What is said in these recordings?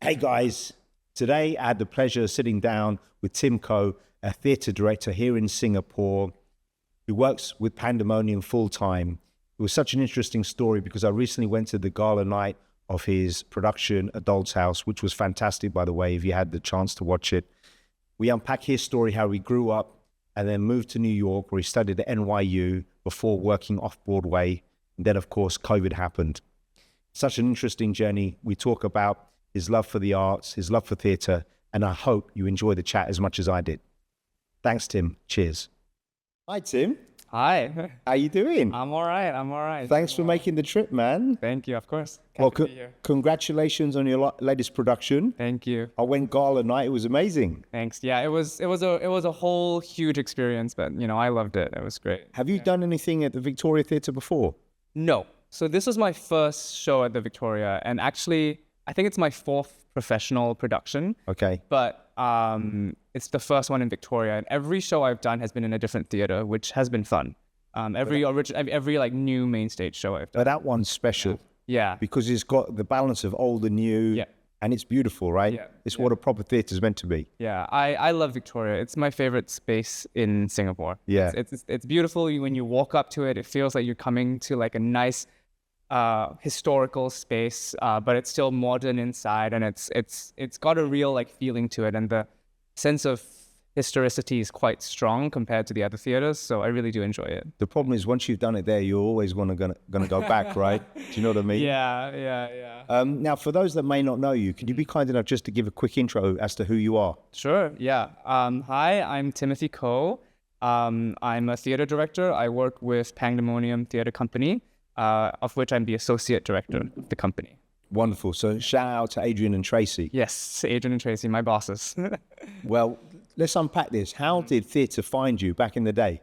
Hey guys, today I had the pleasure of sitting down with Tim Koh, a theatre director here in Singapore who works with Pandemonium full time. It was such an interesting story because I recently went to the gala night of his production, Adult's House, which was fantastic, by the way, if you had the chance to watch it. We unpack his story, how he grew up and then moved to New York, where he studied at NYU before working off-Broadway. And then, of course, COVID happened. Such an interesting journey. We talk about his love for the arts, his love for theatre, and I hope you enjoy the chat as much as I did. Thanks, Tim. Cheers. Hi, Tim. Hi. How you doing? I'm all right. Thanks for making the trip, man. Thank you, of course. Well, congratulations on your latest production. Thank you. I went gala night. It was amazing. Thanks. Yeah, it was a whole huge experience, but I loved it. It was great. Have you done anything at the Victoria Theatre before? No. So this was my first show at the Victoria, and actually, I think it's my fourth professional production. Okay. But it's the first one in Victoria, and every show I've done has been in a different theatre, which has been fun. Every like new main stage show I've done. But that one's special. Yeah. Because it's got the balance of old and new. Yeah. And it's beautiful, right? Yeah. It's what a proper theatre is meant to be. Yeah, I love Victoria. It's my favorite space in Singapore. Yeah. It's beautiful. When you walk up to it, it feels like you're coming to like a nice historical space, but it's still modern inside, and it's got a real like feeling to it, and the sense of historicity is quite strong compared to the other theaters. So I really do enjoy it. The problem is once you've done it there, you're always gonna go back, right? Do you know what I mean? Yeah. Now, for those that may not know you, could you be kind enough just to give a quick intro as to who you are? Sure. Yeah. Hi, I'm Timothy Koh. I'm a theater director. I work with Pandemonium Theatre Company, of which I'm the associate director of the company. Wonderful. So shout out to Adrian and Tracy. Yes, Adrian and Tracy, my bosses. Well, let's unpack this. How did theatre find you back in the day?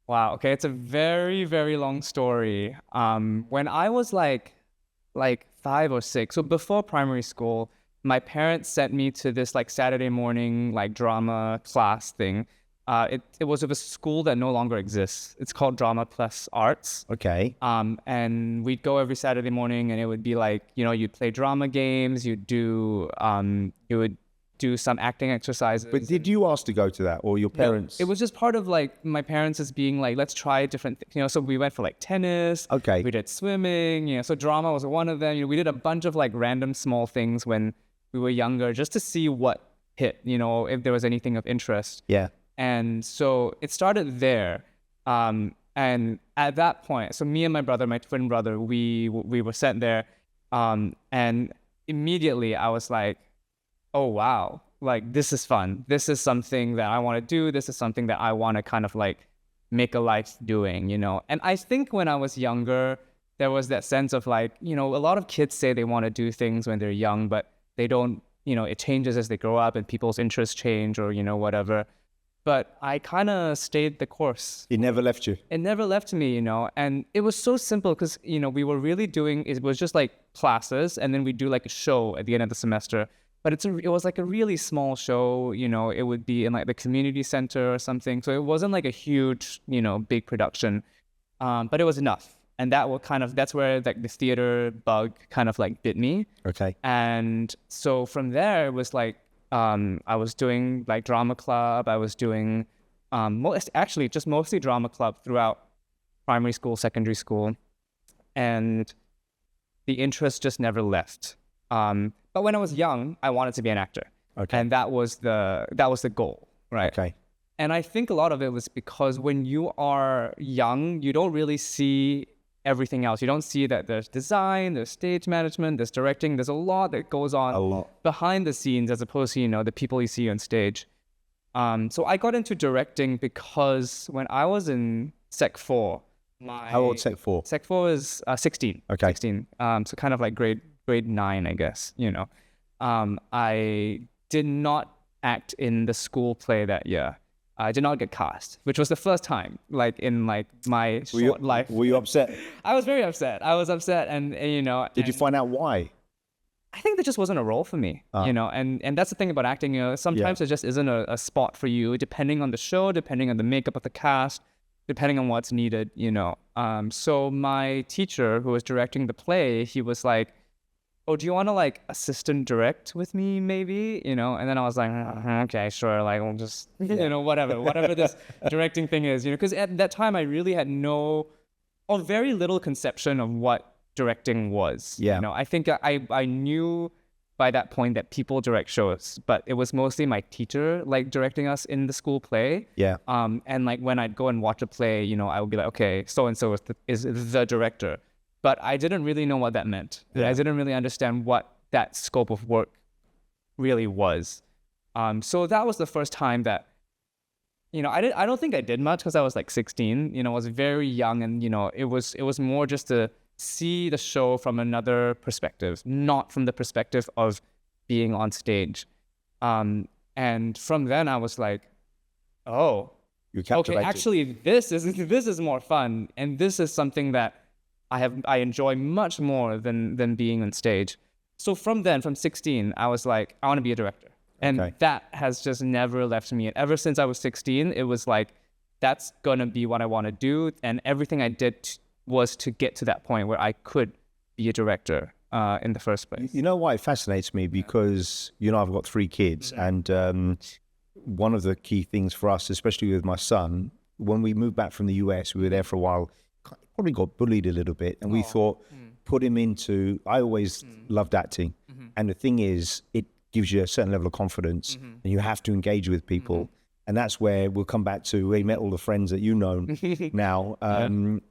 Wow. Okay, it's a very, very long story. When I was like 5 or 6, so before primary school, my parents sent me to this like Saturday morning like drama class thing. It was of a school that no longer exists. It's called Drama Plus Arts. Okay. And we'd go every Saturday morning, and it would be like, you'd play drama games, you would do some acting exercises. But did you ask to go to that, or your parents? No, it was just part of like my parents as being like, let's try different things. So we went for like tennis. Okay. We did swimming. So drama was one of them. We did a bunch of like random small things when we were younger, just to see what hit. If there was anything of interest. Yeah. And so it started there. And at that point, so me and my brother, my twin brother, we were sent there. And immediately I was like, oh, wow, like this is fun. This is something that I want to do. This is something that I want to kind of like make a life doing, And I think when I was younger, there was that sense of like, a lot of kids say they want to do things when they're young, but they don't, it changes as they grow up and people's interests change or, whatever. But I kind of stayed the course. It never left you? It never left me, and it was so simple because, we were really it was just like classes, and then we'd do like a show at the end of the semester. But it was like a really small show, it would be in like the community center or something. So it wasn't like a huge, big production, but it was enough. And that's where like the theater bug kind of like bit me. Okay. And so from there, it was like, I was doing like drama club. I was doing mostly drama club throughout primary school, secondary school, and the interest just never left. But when I was young, I wanted to be an actor. Okay. And that was the goal, right? Okay. And I think a lot of it was because when you are young, you don't really see everything else. You don't see that there's design, there's stage management, there's directing. There's a lot that goes on behind the scenes as opposed to, the people you see on stage. So I got into directing because when I was in Sec 4, How old Sec 4? Sec 4 is 16. Okay. 16. So kind of like grade 9, I guess, I did not act in the school play that year. I did not get cast, which was the first time, like in like my short life. Were you upset? I was very upset. I was upset, and Did you find out why? I think there just wasn't a role for me, and that's the thing about acting. Sometimes there just isn't a spot for you, depending on the show, depending on the makeup of the cast, depending on what's needed. So my teacher, who was directing the play, he was like, oh, do you want to like assistant direct with me maybe? You know, and then I was like, okay, sure. Like, we'll just, you know, whatever this directing thing is, you know, because at that time I really had no or very little conception of what directing was. Yeah. You know, I think I knew by that point that people direct shows, but it was mostly my teacher like directing us in the school play. Yeah. And like when I'd go and watch a play, you know, I would be like, okay, so and so is the director. But I didn't really know what that meant. Yeah. I didn't really understand what that scope of work really was. So that was the first time that, you know, I don't think I did much because I was like 16. You know, I was very young, and you know, it was more just to see the show from another perspective, not from the perspective of being on stage. And from then I was like, oh, You're okay, captivated. actually this is more fun, and this is something that I enjoy much more than being on stage. So from 16, I was like, I want to be a director. And Okay. that has just never left me. And ever since I was 16, it was like, that's going to be what I want to do. And everything I did was to get to that point where I could be a director in the first place. You know why it fascinates me? Because, you know, I've got 3 kids, and one of the key things for us, especially with my son, when we moved back from the US, we were there for a while, probably got bullied a little bit, and we thought, put him into, I always loved acting. And the thing is, it gives you a certain level of confidence, and you have to engage with people. And that's where we'll come back to, we met all the friends that you know now.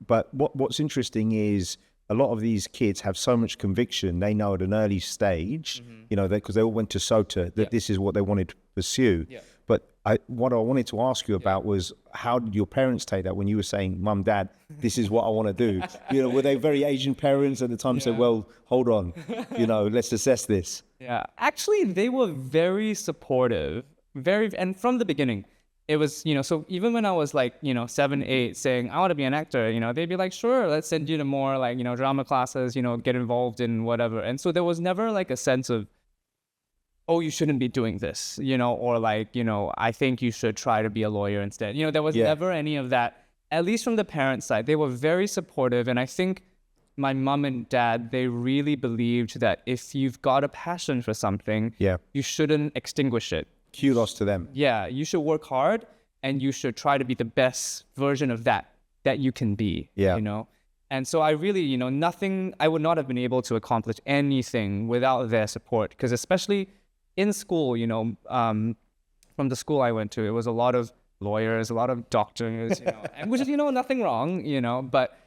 But what's interesting is a lot of these kids have so much conviction. They know at an early stage, you know, because they all went to SOTA, that this is what they wanted to pursue. But what I wanted to ask you about was, how did your parents take that when you were saying, Mum, Dad, this is what I want to do? You know, were they very Asian parents at the time? Said, well, hold on, you know, let's assess this. Yeah, actually, they were very supportive, and from the beginning, it was, you know, so even when I was like, you know, 7, 8, saying I want to be an actor, you know, they'd be like, sure, let's send you to more like, you know, drama classes, you know, get involved in whatever. And so there was never like a sense of, oh, you shouldn't be doing this, you know, or like, you know, I think you should try to be a lawyer instead. You know, there was never any of that, at least from the parents' side. They were very supportive. And I think my mom and dad, they really believed that if you've got a passion for something, you shouldn't extinguish it. Kudos to them. Yeah, you should work hard, and you should try to be the best version of that you can be, you know? And so I really, you know, I would not have been able to accomplish anything without their support, because especially in school, you know, from the school I went to, it was a lot of lawyers, a lot of doctors, you know, and which is, you know, nothing wrong, you know, but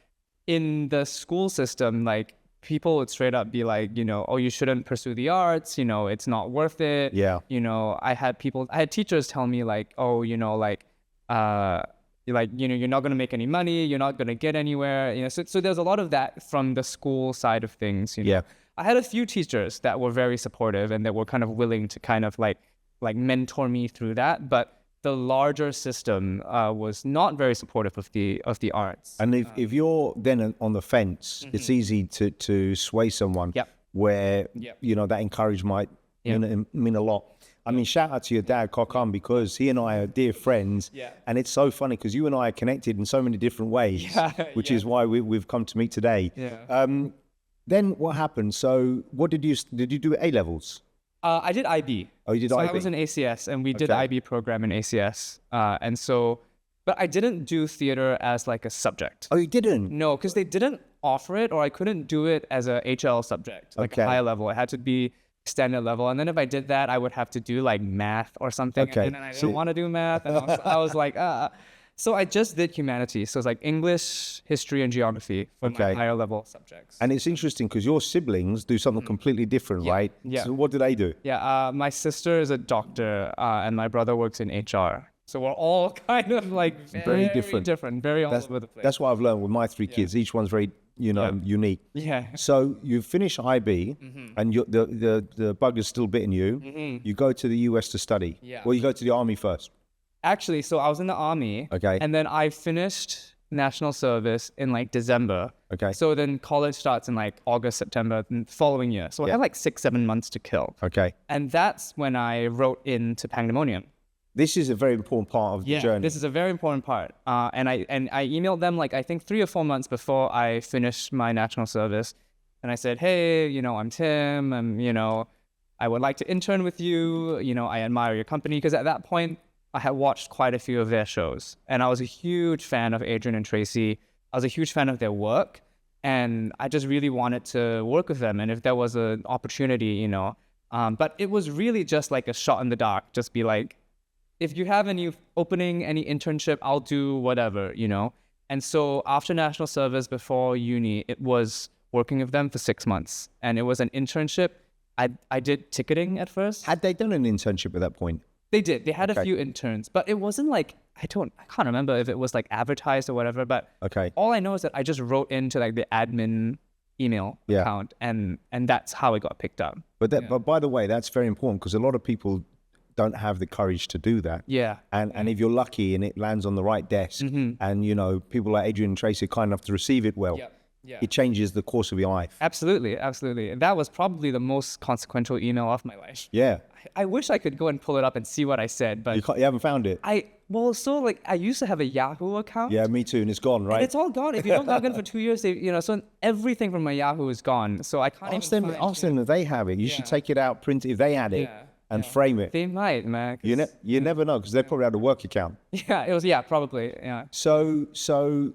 in the school system, like, people would straight up be like, you know, oh, you shouldn't pursue the arts, you know, it's not worth it. Yeah. You know, I had teachers tell me like, oh, you know, like, you know, you're not going to make any money, you're not going to get anywhere, you know, so there's a lot of that from the school side of things, you know. Yeah. I had a few teachers that were very supportive and that were kind of willing to kind of like mentor me through that, but the larger system was not very supportive of the arts. And if you're then on the fence, it's easy to sway someone where, you know, that encouragement might mean a lot. I mean, shout out to your dad, Kokam, because he and I are dear friends. And it's so funny because you and I are connected in so many different ways, which is why we've come to meet today. Then what happened? So what did you do at A-levels? I did IB. Oh, you did so IB? I was in ACS, and we did IB program in ACS. And so, but I didn't do theater as like a subject. Oh, you didn't? No, because they didn't offer it, or I couldn't do it as a HL subject, like a higher level. It had to be standard level. And then if I did that, I would have to do like math or something. And then I didn't want to do math. And I was like, So I just did humanities. So it's like English, history, and geography for my higher level subjects. And it's interesting because your siblings do something completely different, right? Yeah. So what do they do? Yeah, my sister is a doctor, and my brother works in HR. So we're all kind of like very different, very all over the place. That's what I've learned with my 3 kids. Each one's very, you know, unique. Yeah. So you finish IB, and the bug is still bitten you. You go to the US to study. Yeah. Well, you go to the army first. Actually, so I was in the army. Okay. And then I finished national service in like December. Okay. So then college starts in like August, September, the following year. So I had like 6-7 months to kill. Okay. And that's when I wrote into Pandemonium. This is a very important part of the journey. This is a very important part. And I emailed them like I think 3 or 4 months before I finished my national service. And I said, hey, I'm Tim. I would like to intern with you. I admire your company. Because at that point, I had watched quite a few of their shows. And I was a huge fan of Adrian and Tracy. I was a huge fan of their work. And I just really wanted to work with them. And if there was an opportunity, but it was really just like a shot in the dark. Just be like, if you have any opening, any internship, I'll do whatever, And so after national service, before uni, it was working with them for 6 months. And it was an internship. I did ticketing at first. Had they done an internship at that point? They did. They had a few interns, but it wasn't like, I can't remember if it was like advertised or whatever, but all I know is that I just wrote into like the admin email account and that's how it got picked up. But by the way, that's very important because a lot of people don't have the courage to do that. Yeah. And if you're lucky and it lands on the right desk and, people like Adrian and Tracy are kind enough to receive it well, it changes the course of your life. Absolutely. And that was probably the most consequential email of my life. Yeah. I wish I could go and pull it up and see what I said, but you haven't found it? I used to have a Yahoo account. Yeah, me too, and it's gone, right? And it's all gone. If you don't log in for 2 years, so everything from my Yahoo is gone. So I can't ask them if they have it. You should take it out, print it if they had it, and frame it. They might, man. You never know because they probably had a work account. Yeah, it was. Yeah, probably. Yeah. So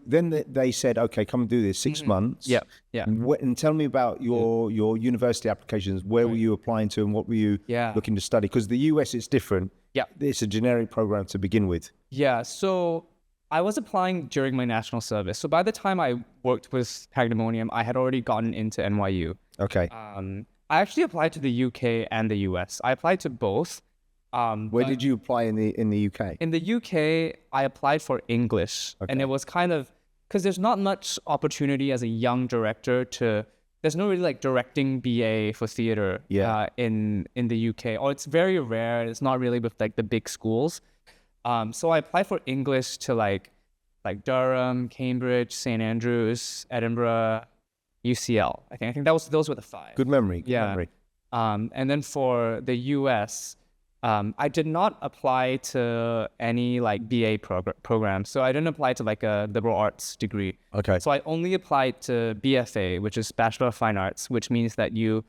then they said, okay, come and do this 6 months. Yeah. And tell me about your university applications. Where were you applying to, and what were you looking to study? Because the US is different. Yeah. It's a generic program to begin with. Yeah. So I was applying during my national service. So by the time I worked with Pandemonium, I had already gotten into NYU. Okay. I actually applied to the UK and the US. I applied to both. Where did you apply in the UK? In the UK, I applied for English. And it was kind of, because there's not much opportunity as a young director there's no really like directing BA for theater in the UK. Or it's very rare. It's not really with like the big schools. So I applied for English to like Durham, Cambridge, St. Andrews, Edinburgh, UCL. I think those were the 5. Good memory. Good yeah. memory. And then for the US, I did not apply to any like BA program. So I didn't apply to like a liberal arts degree. Okay. So I only applied to BFA, which is Bachelor of Fine Arts, which means that you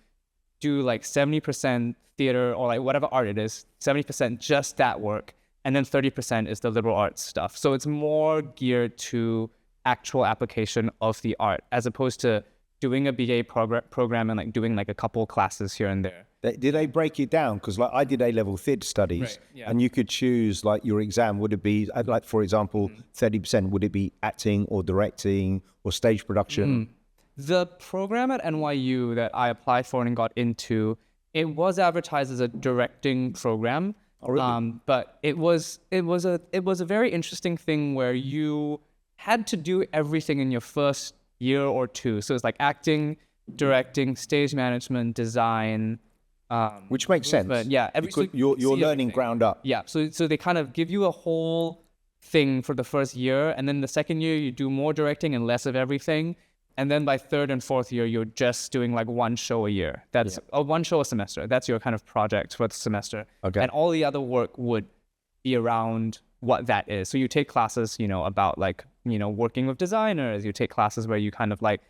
do like 70% theater or like whatever art it is, 70% just that work. And then 30% is the liberal arts stuff. So it's more geared to actual application of the art as opposed to doing a BA program and like doing like a couple classes here and there. Did they break it down? Because like I did A-level theatre studies, and you could choose like your exam. Would it be like, for example, 30%? Would it be acting or directing or stage production? The program at NYU that I applied for and got into, it was advertised as a directing program. Oh, really? But it was a very interesting thing where you had to do everything in your first year or two. So it's like acting, directing, stage management, design. Which makes sense. But yeah, you're learning ground up. Yeah, so they kind of give you a whole thing for the first year, and then the second year you do more directing and less of everything, and then by third and fourth year you're just doing like one show a year. That's one show a semester. That's your kind of project for the semester. Okay. And all the other work would be around what that is. So you take classes, about like working with designers. You take classes where you kind of like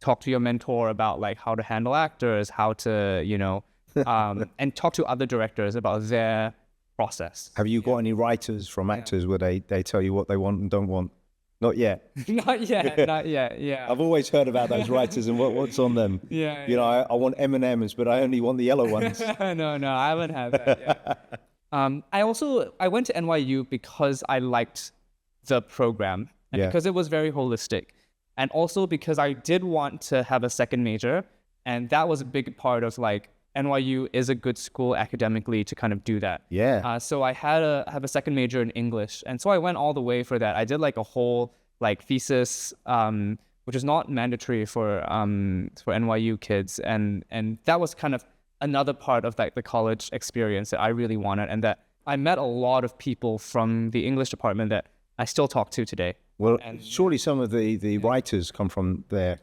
talk to your mentor about like how to handle actors, how to and talk to other directors about their process. Have you got any writers from actors where they tell you what they want and don't want? Not yet. Not yet. Yeah. I've always heard about those writers and what's on them. Yeah. I want M&Ms, but I only want the yellow ones. No, I haven't had that yet. I went to NYU because I liked the program and because it was very holistic, and also because I did want to have a second major, and that was a big part of like NYU is a good school academically to kind of do that. Yeah. So I have a second major in English, and so I went all the way for that. I did like a whole like thesis, which is not mandatory for NYU kids, and that was kind of another part of like the college experience that I really wanted, and that I met a lot of people from the English department that I still talk to today. Well, surely some of the writers come from there.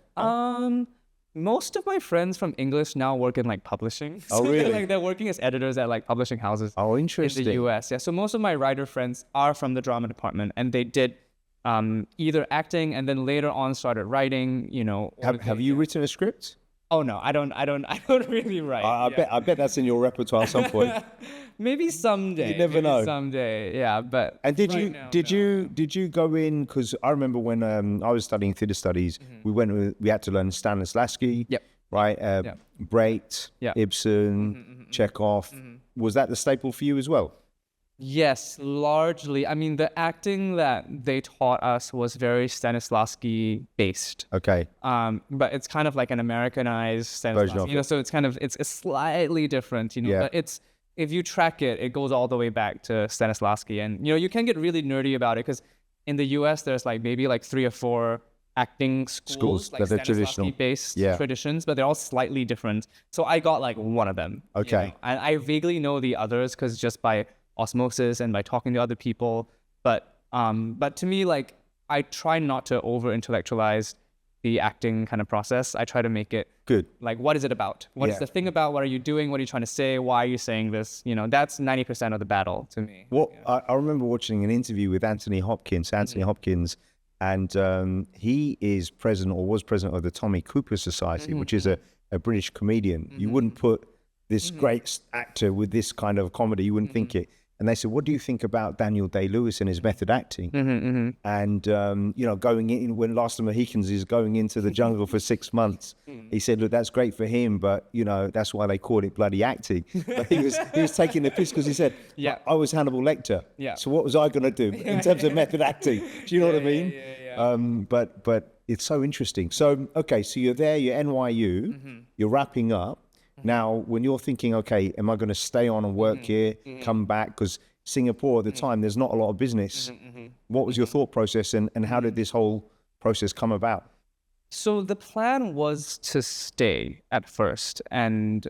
Most of my friends from English now work in like publishing. Oh, really? Like they're working as editors at like publishing houses. Oh, interesting. In the US, yeah. So most of my writer friends are from the drama department, and they did either acting and then later on started writing. Have you written a script? Oh no, I don't really write. I bet that's in your repertoire at some point. Maybe someday. You never maybe know. Someday, yeah. But And right now, no. did you go in? Because I remember when I was studying theatre studies, we had to learn Stanislavski, Yep. right? Yep. Brecht, Yep. Ibsen, Chekhov. Was that the staple for you as well? Yes, largely. I mean, the acting that they taught us was very Stanislavski based. Okay. But it's kind of like an Americanized Version Stanislavski, of you know, so it's slightly different, you know, Yeah. but it's, if you track it, it goes all the way back to Stanislavski. And, you know, you can get really nerdy about it because in the US, there's like maybe like 3 or 4 acting schools like that they're traditional. Stanislavski-based Yeah. traditions, but they're all slightly different. So I got like one of them. you Okay. know. And I vaguely know the others because just by osmosis and by talking to other people. But to me, like, I try not to over-intellectualize the acting kind of process. I try to make it Good. like, what is it about? What is Yeah. the thing about? What are you doing? What are you trying to say? Why are you saying this? You know, that's 90% of the battle to me. Well, I remember watching an interview with Anthony Hopkins, and he is president or was president of the Tommy Cooper Society, which is a British comedian. You wouldn't put this great actor with this kind of comedy, you wouldn't think it. And they said, what do you think about Daniel Day-Lewis and his method acting? And, you know, going in, when Last of the Mohicans is going into the jungle for 6 months, he said, look, that's great for him, but, you know, that's why they call it bloody acting. But he was taking the piss because he said, Yeah. I was Hannibal Lecter. Yeah. So what was I going to do in terms of method acting? Do you know what I mean? But it's so interesting. So, okay, so you're there, you're NYU, you're wrapping up. Now, when you're thinking, okay, am I going to stay on and work here, come back? Because Singapore at the time, there's not a lot of business. What was your thought process and how did this whole process come about? So the plan was to stay at first. And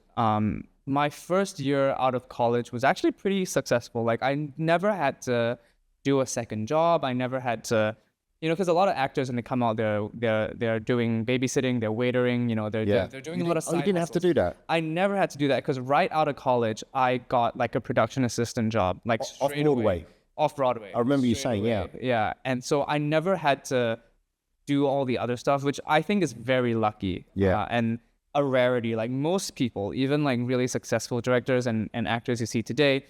my first year out of college was actually pretty successful. Like, I never had to do a second job. I never had to, you know, because a lot of actors when they come out, they're doing babysitting, they're waitering, you know, they're doing a lot of side you didn't have to do that? I never had to do that because right out of college, I got like a production assistant job, like straight away. Off-Broadway? Off-Broadway. I remember you straight saying, away. Yeah. And so I never had to do all the other stuff, which I think is very lucky. Yeah. And a rarity. Like most people, even like really successful directors and actors you see today,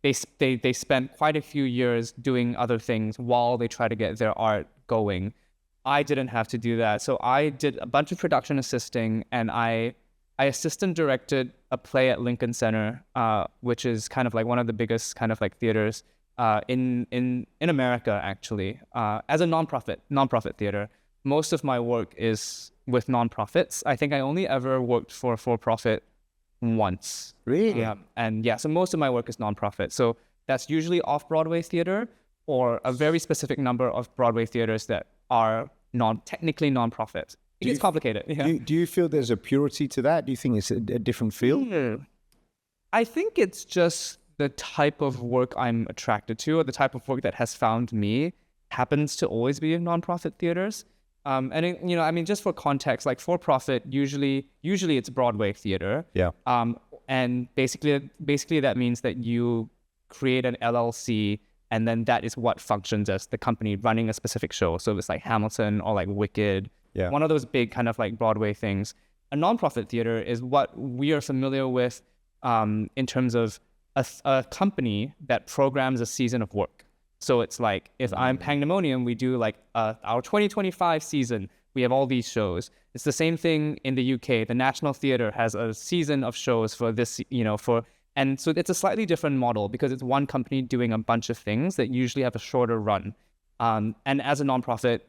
they spend quite a few years doing other things while they try to get their art going. I didn't have to do that. So I did a bunch of production assisting, and I assistant directed a play at Lincoln Center, which is kind of like one of the biggest kind of like theaters in America, actually, as a nonprofit theater. Most of my work is with nonprofits. I think I only ever worked for a for-profit once. Really? And yeah, so most of my work is nonprofit. So that's usually off-Broadway theater or a very specific number of Broadway theaters that are technically nonprofit. It gets complicated. Yeah. Do you feel there's a purity to that? Do you think it's a different feel? I think it's just the type of work I'm attracted to, or the type of work that has found me happens to always be in nonprofit theaters. And it, you know, I mean, just for context, like for-profit, usually it's Broadway theater. Yeah. And basically that means that you create an LLC, and then that is what functions as the company running a specific show. So it's like Hamilton or like Wicked, one of those big kind of like Broadway things. A nonprofit theater is what we are familiar with in terms of a company that programs a season of work. So it's like, if I'm Pandemonium, we do like our 2025 season. We have all these shows. It's the same thing in the UK. The National Theatre has a season of shows for this, you know, and so it's a slightly different model because it's one company doing a bunch of things that usually have a shorter run. And as a nonprofit,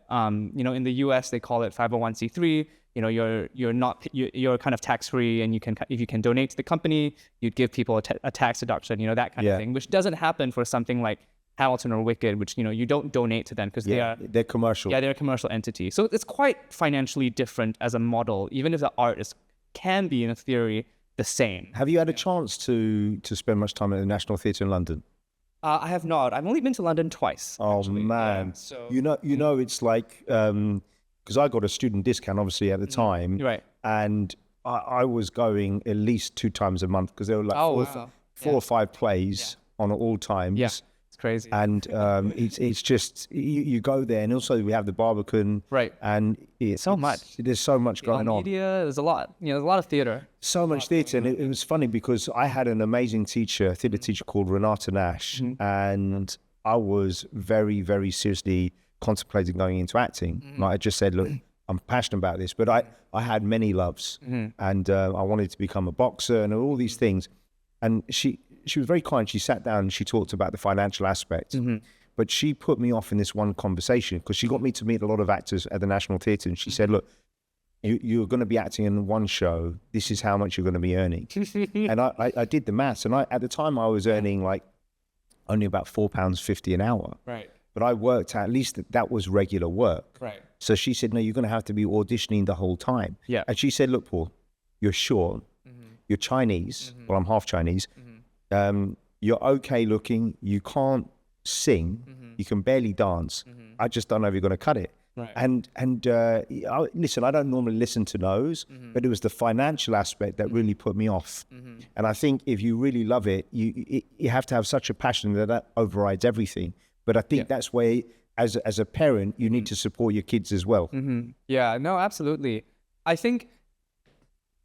you know, in the US, they call it 501c3. You know, you're kind of tax-free, and if you can donate to the company, you'd give people a tax deduction, you know, that kind of thing, which doesn't happen for something like Hamilton or Wicked, which, you know, you don't donate to them because they're commercial. Yeah, they're a commercial entity. So it's quite financially different as a model, even if the art can be, in theory, the same. Have you had a chance to spend much time at the National Theatre in London? I have not. I've only been to London twice. Oh, actually. man. Yeah, so, you know, it's like, because I got a student discount, obviously, at the time. Right. And I was going at least 2 times a month because there were like four or 5 plays on at all times. Yeah. It's crazy. And it's just you go there, and also we have the Barbican, Right. And there's so much going on. Media, there's a lot. There's a lot of theater. So much theatre, and it was funny because I had an amazing teacher, theatre teacher called Renata Nash, and I was very, very seriously contemplating going into acting. Like I just said, look, I'm passionate about this, but I had many loves, and I wanted to become a boxer and all these things. And she was very kind. She sat down and she talked about the financial aspect, but she put me off in this one conversation because she got me to meet a lot of actors at the National Theatre, and she said, look, you're going to be acting in one show. This is how much you're going to be earning. And I did the maths, and at the time I was earning like only about £4.50 an hour. Right. But I worked at least that was regular work. Right. So she said, no, you're going to have to be auditioning the whole time. Yeah. And she said, look, Paul, you're short. You're Chinese. Well, I'm half Chinese. You're okay looking. You can't sing. You can barely dance. I just don't know if you're going to cut it. Right. And listen, I don't normally listen to those, but it was the financial aspect that really put me off. And I think if you really love it, you have to have such a passion that overrides everything. But I think that's where, as a parent, you need to support your kids as well. Yeah, no, absolutely. I think,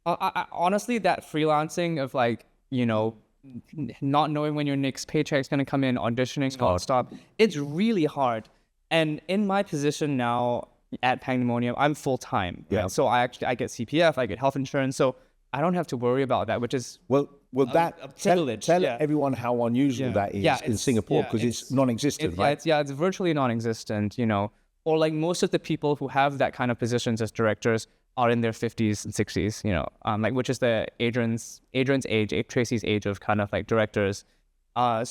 honestly, that freelancing of like, not knowing when your next paycheck is going to come in, auditioning nonstop, it's really hard. And in my position now at Pandemonium, I'm full time. Yeah. Right? So I get CPF, I get health insurance, so I don't have to worry about that, which is well, that a privilege. Tell everyone how unusual that is in Singapore, because it's non-existent, right? It's virtually non-existent. Or like most of the people who have that kind of positions as directors are in their 50s and 60s. Like which is the Adrian's age, Tracy's age of kind of like directors. How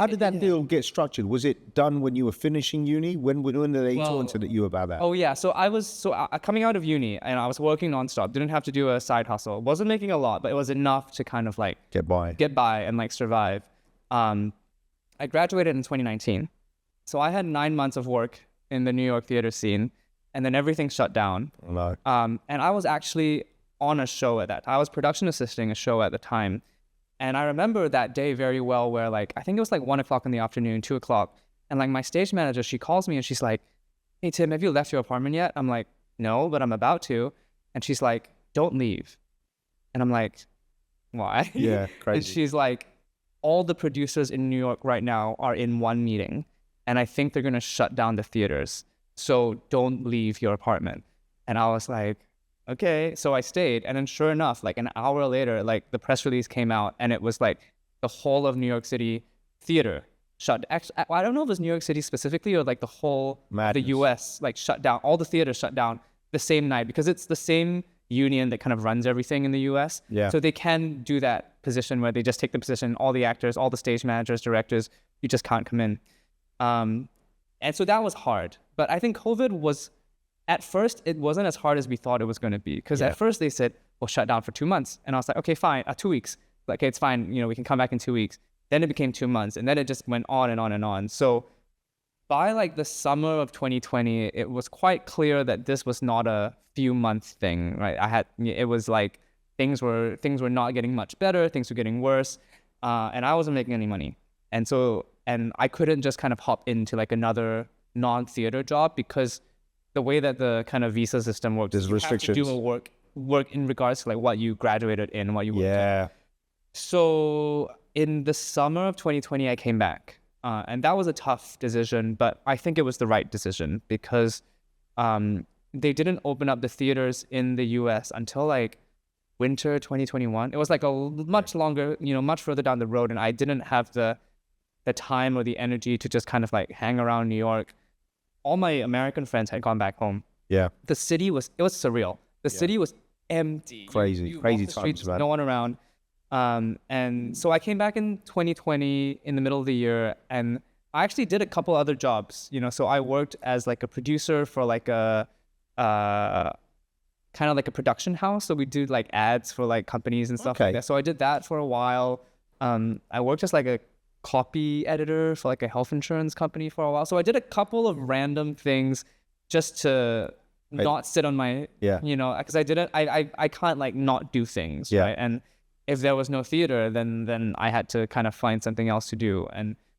did that deal get structured? Was it done when you were finishing uni? When did they talk to you about that? Oh yeah, so I was coming out of uni and I was working nonstop. Didn't have to do a side hustle. Wasn't making a lot, but it was enough to kind of like get by and like survive. I graduated in 2019, so I had 9 months of work in the New York theater scene, and then everything shut down. Oh, no. And I was actually on a show at that. I was production assisting a show at the time. And I remember that day very well where like, I think it was like 1 o'clock in the afternoon, 2 o'clock. And like my stage manager, she calls me and she's like, hey, Tim, have you left your apartment yet? I'm like, no, but I'm about to. And she's like, don't leave. And I'm like, why? Yeah, crazy. And she's like, all the producers in New York right now are in one meeting. And I think they're going to shut down the theaters. So don't leave your apartment. And I was like, okay, so I stayed, and then sure enough, like an hour later, like the press release came out, and it was like the whole of New York City theater shut. Actually, I don't know if it was New York City specifically or like the whole the U.S. like shut down. All the theaters shut down the same night because it's the same union that kind of runs everything in the U.S. Yeah. So they can do that position where they just take the position, all the actors, all the stage managers, directors, you just can't come in. And so that was hard. But I think COVID was. At first, it wasn't as hard as we thought it was going to be. Because at first they said, we'll shut down for 2 months. And I was like, okay, fine, 2 weeks. Like, okay, it's fine. We can come back in 2 weeks. Then it became 2 months. And then it just went on and on and on. So by like the summer of 2020, it was quite clear that this was not a few month thing, right? It was like things were not getting much better. Things were getting worse. And I wasn't making any money. And I couldn't just kind of hop into like another non-theater job because the way that the kind of visa system works, there's restrictions. Have to do work in regards to like what you graduated in, what you worked in. So in the summer of 2020, I came back, and that was a tough decision, but I think it was the right decision because they didn't open up the theaters in the U.S. until like winter 2021. It was like a much longer, much further down the road, and I didn't have the time or the energy to just kind of like hang around New York. All my American friends had gone back home. Yeah. The city it was surreal. The city was empty. Crazy times, man. No one around. And so I came back in 2020 in the middle of the year, and I actually did a couple other jobs. So I worked as like a producer for like a kind of like a production house. So we do like ads for like companies and stuff like that. So I did that for a while. I worked as like a copy editor for like a health insurance company for a while. So I did a couple of random things just to not sit on my, because I can't like not do things. Right. And if there was no theater, then I had to kind of find something else to do.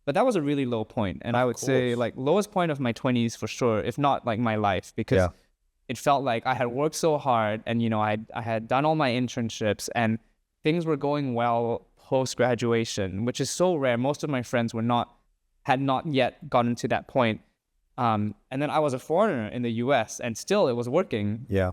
But But that was a really low point. And I would say like lowest point of my 20s for sure, if not like my life, because it felt like I had worked so hard and, you know, I had done all my internships and things were going well post-graduation, which is so rare. Most of my friends had not yet gotten to that point. And then I was a foreigner in the US and still it was working. Yeah.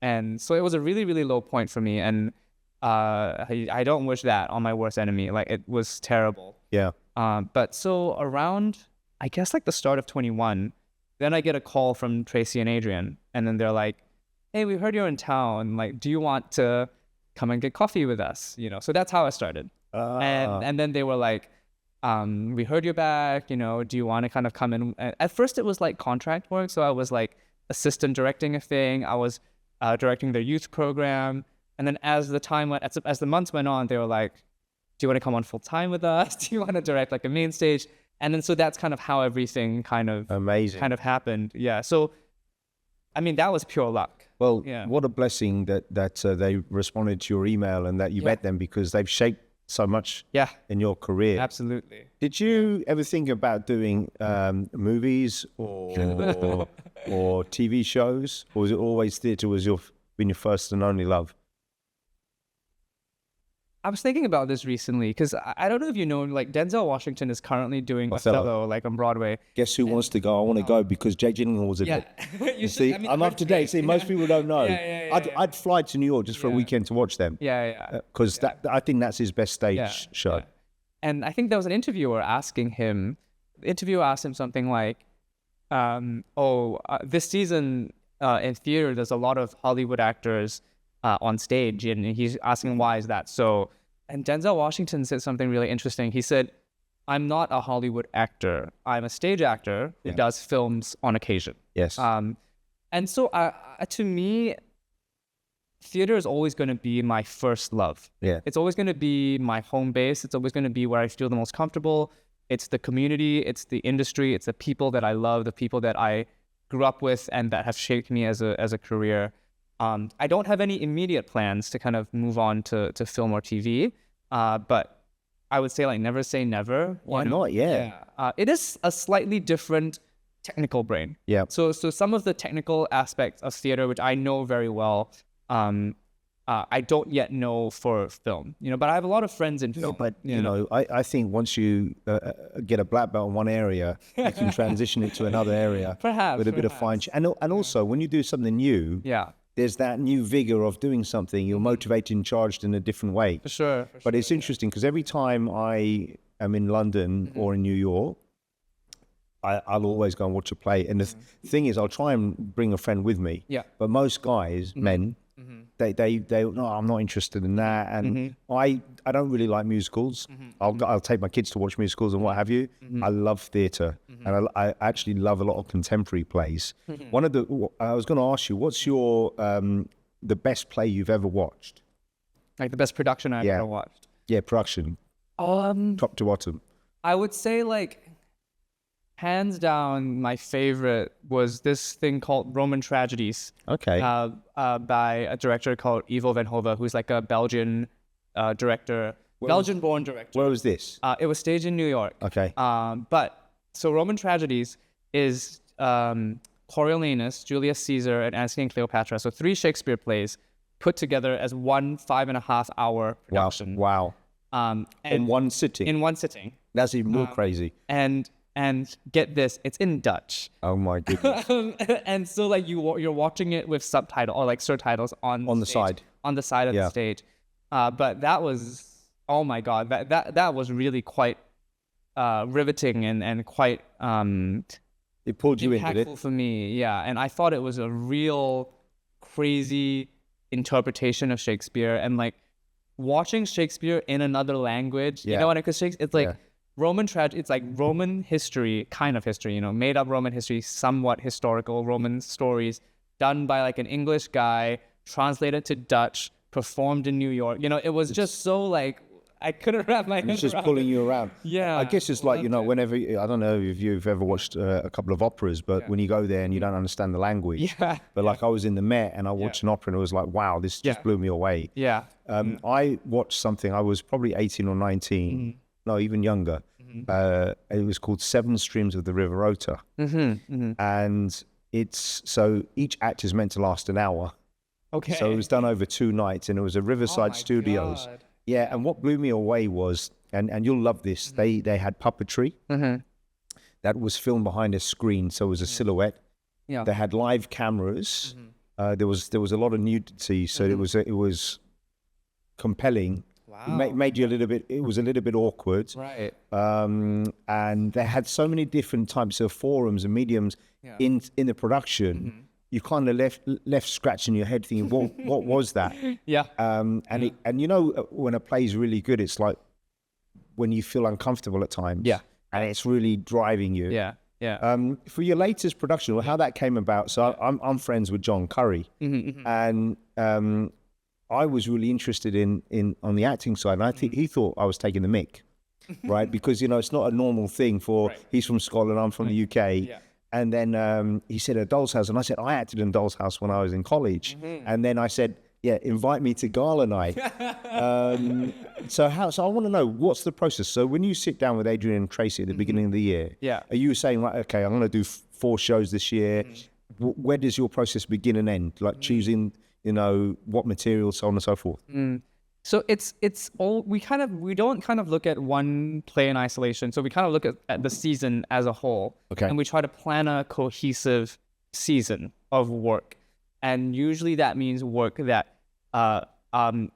And so it was a really, really low point for me. And I don't wish that on my worst enemy. Like it was terrible. Yeah. But so around, I guess like the start of 21, then I get a call from Tracy and Adrian. And then they're like, hey, we heard you're in town. Like, do you want to come and get coffee with us? You know, so that's how I started. And then they were like, we heard you're back, you know, do you want to kind of come in? At first it was like contract work. So I was like assistant directing a thing. I was directing their youth program. And then as the months went on, they were like, do you want to come on full time with us? Do you want to direct like a main stage? And then so that's kind of how everything kind of happened. Yeah. So, I mean, that was pure luck. Well, what a blessing that they responded to your email and that you met them, because they've shaped so much in your career. Absolutely. Did you ever think about doing movies or TV shows, or was it always theatre been your first and only love? I was thinking about this recently because I don't know if you know, like Denzel Washington is currently doing Othello like on Broadway. Guess who wants to go? I want to go because Jake Gyllenhaal was in it. You see, I'm up to date. See, most people don't know. I'd fly to New York just for a weekend to watch them. Because I think that's his best stage show. Yeah. And I think there was an interviewer asking him. The interviewer asked him something like, this season in theater, there's a lot of Hollywood actors on stage, and he's asking why is that so. And Denzel Washington said something really interesting. He said, I'm not a Hollywood actor, I'm a stage actor who does films on occasion. Yes. And so to me, theater is always going to be my first love. It's always going to be my home base. It's always going to be where I feel the most comfortable. It's the community, it's the industry, it's the people that I love, the people that I grew up with and that have shaped me as a career. I don't have any immediate plans to kind of move on to film or TV, but I would say like never say never. Why not? Yeah. It is a slightly different technical brain. Yeah. So some of the technical aspects of theater, which I know very well, I don't yet know for film, you know, but I have a lot of friends in film. But, you know, I think once you get a black belt in one area, you can transition it to another area. Perhaps. With a bit of fine. And also, when you do something new, there's that new vigor of doing something. You're motivated and charged in a different way. For sure. But it's interesting because every time I am in London or in New York, I'll always go and watch a play. And the thing is, I'll try and bring a friend with me. Yeah. But most guys, men, they no, I'm not interested in that. And I don't really like musicals. I'll take my kids to watch musicals and what have you. I love theatre, and I actually love a lot of contemporary plays. I was going to ask you, what's your the best play you've ever watched? Like the best production I've ever watched? Yeah, production. Top to bottom. I would say like hands down, my favorite was this thing called Roman Tragedies. Okay. By a director called Ivo Van Hove, who's like a Belgian director, Belgian-born director. Where was this? It was staged in New York. Okay. So Roman Tragedies is Coriolanus, Julius Caesar, and Antony and Cleopatra. So 3 Shakespeare plays put together as one 5.5-hour production. Wow. In one sitting. In one sitting. That's even more crazy. And get this, it's in Dutch. Oh my goodness. And so like you're watching it with subtitle or like surtitles on the side of the stage. But that was, oh my God, that was really quite riveting and quite it pulled you in, did it? Impactful for me. Yeah. And I thought it was a real crazy interpretation of Shakespeare, and like watching Shakespeare in another language. You know what? Because it's like Roman tragedy. It's like Roman history, kind of history, you know, made up Roman history, somewhat historical Roman stories done by like an English guy, translated to Dutch, performed in New York. You know, it was just so like, I couldn't wrap my head around. It's just pulling you around. Yeah. I guess it's like, you know, whenever, I don't know if you've ever watched a couple of operas, but when you go there and you don't understand the language. But like I was in the Met and I watched an opera and it was like, wow, this just blew me away. I watched something, I was probably 18 or 19, no, even younger. It was called Seven Streams of the River Rota. And so each act is meant to last an hour. Okay. So it was done over 2 nights, and it was at Riverside Studios. God. Yeah, and what blew me away was, and you'll love this, they had puppetry that was filmed behind a screen, so it was a silhouette. Yeah. They had live cameras. There was a lot of nudity, so it was compelling. Wow. It made you it was a little bit awkward. Right. And they had so many different types of forums and mediums in the production. You kind of left scratching your head thinking, what was that? Yeah. And you know, when a play's really good, it's like when you feel uncomfortable at times. Yeah. And it's really driving you. Yeah. Yeah. For your latest production, or how that came about, so I'm friends with John Curry, and I was really interested in on the acting side, and I think he thought I was taking the mick, right? Because, you know, it's not a normal thing for, he's from Scotland, I'm from the UK. Yeah. And then he said, a Doll's House. And I said, I acted in Doll's House when I was in college. And then I said, yeah, invite me to gala night. So I want to know, what's the process? So when you sit down with Adrian and Tracy at the beginning of the year, are you saying, like, okay, I'm going to do 4 shows this year? Where does your process begin and end? Like choosing, you know, what material, so on and so forth. So it's all, we don't kind of look at one play in isolation. So we kind of look at the season as a whole. Okay. And we try to plan a cohesive season of work. And usually that means work that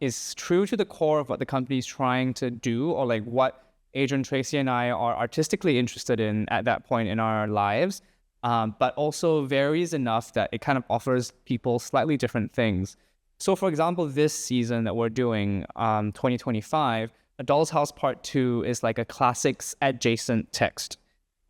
is true to the core of what the company is trying to do, or like what Adrian, Tracy, and I are artistically interested in at that point in our lives, but also varies enough that it kind of offers people slightly different things. So for example, this season that we're doing, 2025, A Doll's House Part 2 is like a classics adjacent text.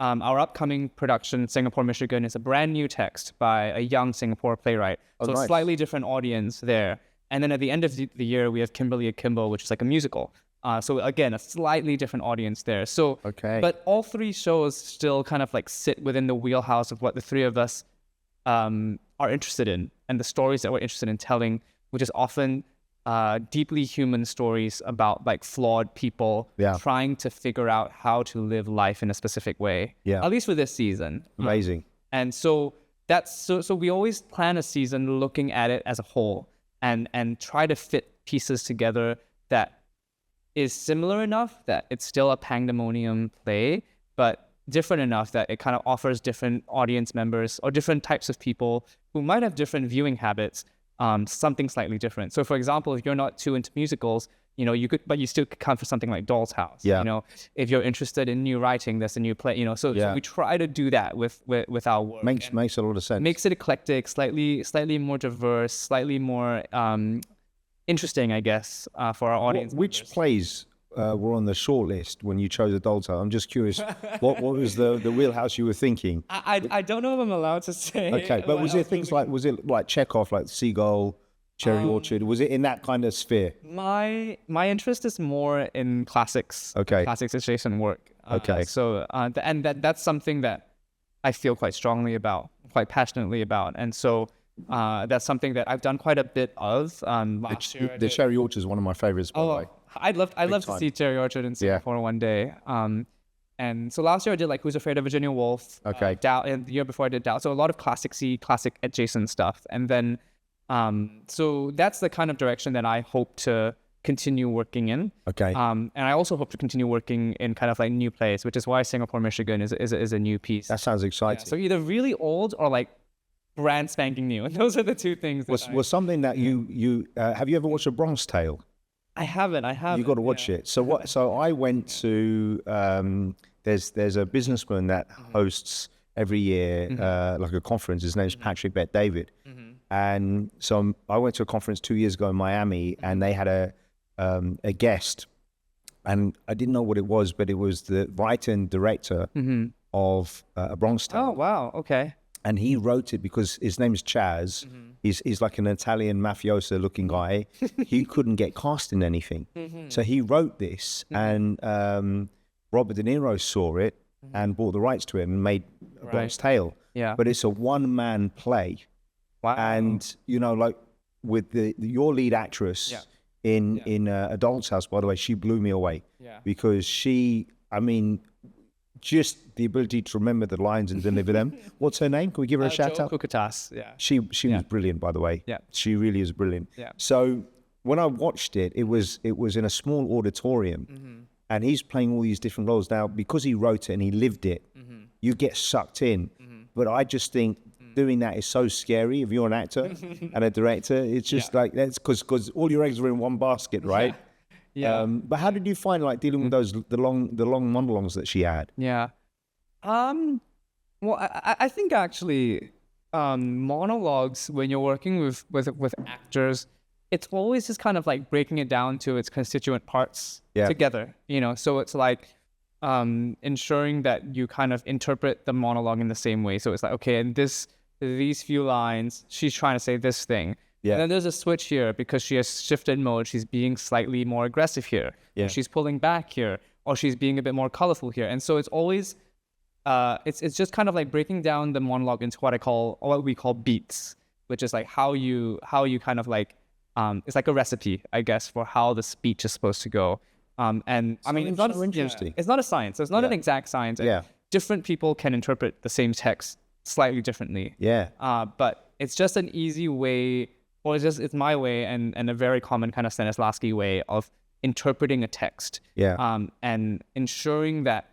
Our upcoming production, Singapore, Michigan, is a brand new text by a young Singapore playwright. So nice. A slightly different audience there. And then at the end of the year, we have Kimberly Akimbo, which is like a musical. So again, a slightly different audience there. So, but all 3 shows still kind of like sit within the wheelhouse of what the 3 of us are interested in, and the stories that we're interested in telling, which is often deeply human stories about like flawed people trying to figure out how to live life in a specific way. Yeah. At least for this season. Amazing. And so that's so we always plan a season looking at it as a whole and try to fit pieces together that is similar enough that it's still a pandemonium play, but different enough that it kind of offers different audience members or different types of people who might have different viewing habits, something slightly different. So for example, if you're not too into musicals, you know, you still could come for something like Doll's House. Yeah. You know, if you're interested in new writing, there's a new play, you know, so we try to do that with our work. Makes a lot of sense. Makes it eclectic, slightly more diverse, slightly more interesting, I guess, for our audience. Which plays were on the shortlist when you chose A Doll's House? I'm just curious, what was the wheelhouse you were thinking? I don't know if I'm allowed to say. Okay, but was it like Chekhov, like Seagull, Cherry Orchard? Was it in that kind of sphere? My interest is more in classics. Okay. Classics adjacent work. Okay. So that's something that I feel quite strongly about, quite passionately about, and so that's something that I've done quite a bit of. Last year, the Cherry Orchard is one of my favorites, by the way. I'd love to see Cherry Orchard in Singapore one day. And so last year I did like Who's Afraid of Virginia Woolf. Okay. Doubt, and the year before I did Doubt. So a lot of classic adjacent stuff. And then, so that's the kind of direction that I hope to continue working in. Okay. And I also hope to continue working in kind of like new plays, which is why Singapore, Michigan is a new piece. That sounds exciting. Yeah, so either really old or like brand spanking new. And those are the 2 things. Was something that you have you ever watched A Bronx Tale? I haven't. You got to watch it. So what? So I went to there's a businessman that hosts every year like a conference. His name's Patrick Bet David, and so I went to a conference 2 years ago in Miami, and they had a guest, and I didn't know what it was, but it was the writer and director of A Bronx Tale. Oh wow! Okay. And he wrote it because his name is Chaz. He's like an Italian mafioso looking guy. He couldn't get cast in anything. So he wrote this, and Robert De Niro saw it and bought the rights to it and made A Bronx Tale. Yeah. But it's a one-man play. Wow. And, you know, like with your lead actress in A Doll's House, by the way, she blew me away. Yeah. Because I mean, just the ability to remember the lines and deliver them. What's her name? Can we give her a shout out? Kukatas, yeah. She was brilliant, by the way. Yeah. She really is brilliant. Yeah. So when I watched it, it was in a small auditorium, and he's playing all these different roles. Now, because he wrote it and he lived it, you get sucked in. But I just think doing that is so scary. If you're an actor and a director, it's just like that's because all your eggs are in one basket, right? Yeah. But how did you find like dealing with the long monologues that she had? Yeah. Well, I think actually, monologues, when you're working with actors, it's always just kind of like breaking it down to its constituent parts together, you know? So it's like ensuring that you kind of interpret the monologue in the same way. So it's like, okay, in these few lines, she's trying to say this thing. Yeah. And then there's a switch here because she has shifted mode. She's being slightly more aggressive here. Yeah. She's pulling back here, or she's being a bit more colorful here. And so it's always, it's just kind of like breaking down the monologue into what we call beats, which is like how you kind of like, it's like a recipe, I guess, for how the speech is supposed to go. And I mean, it's not interesting. It's not a science. It's not an exact science. Yeah. Different people can interpret the same text slightly differently. Yeah. But it's just an easy way, or it's my way, and a very common kind of Stanislavski way of interpreting a text. Yeah. And ensuring that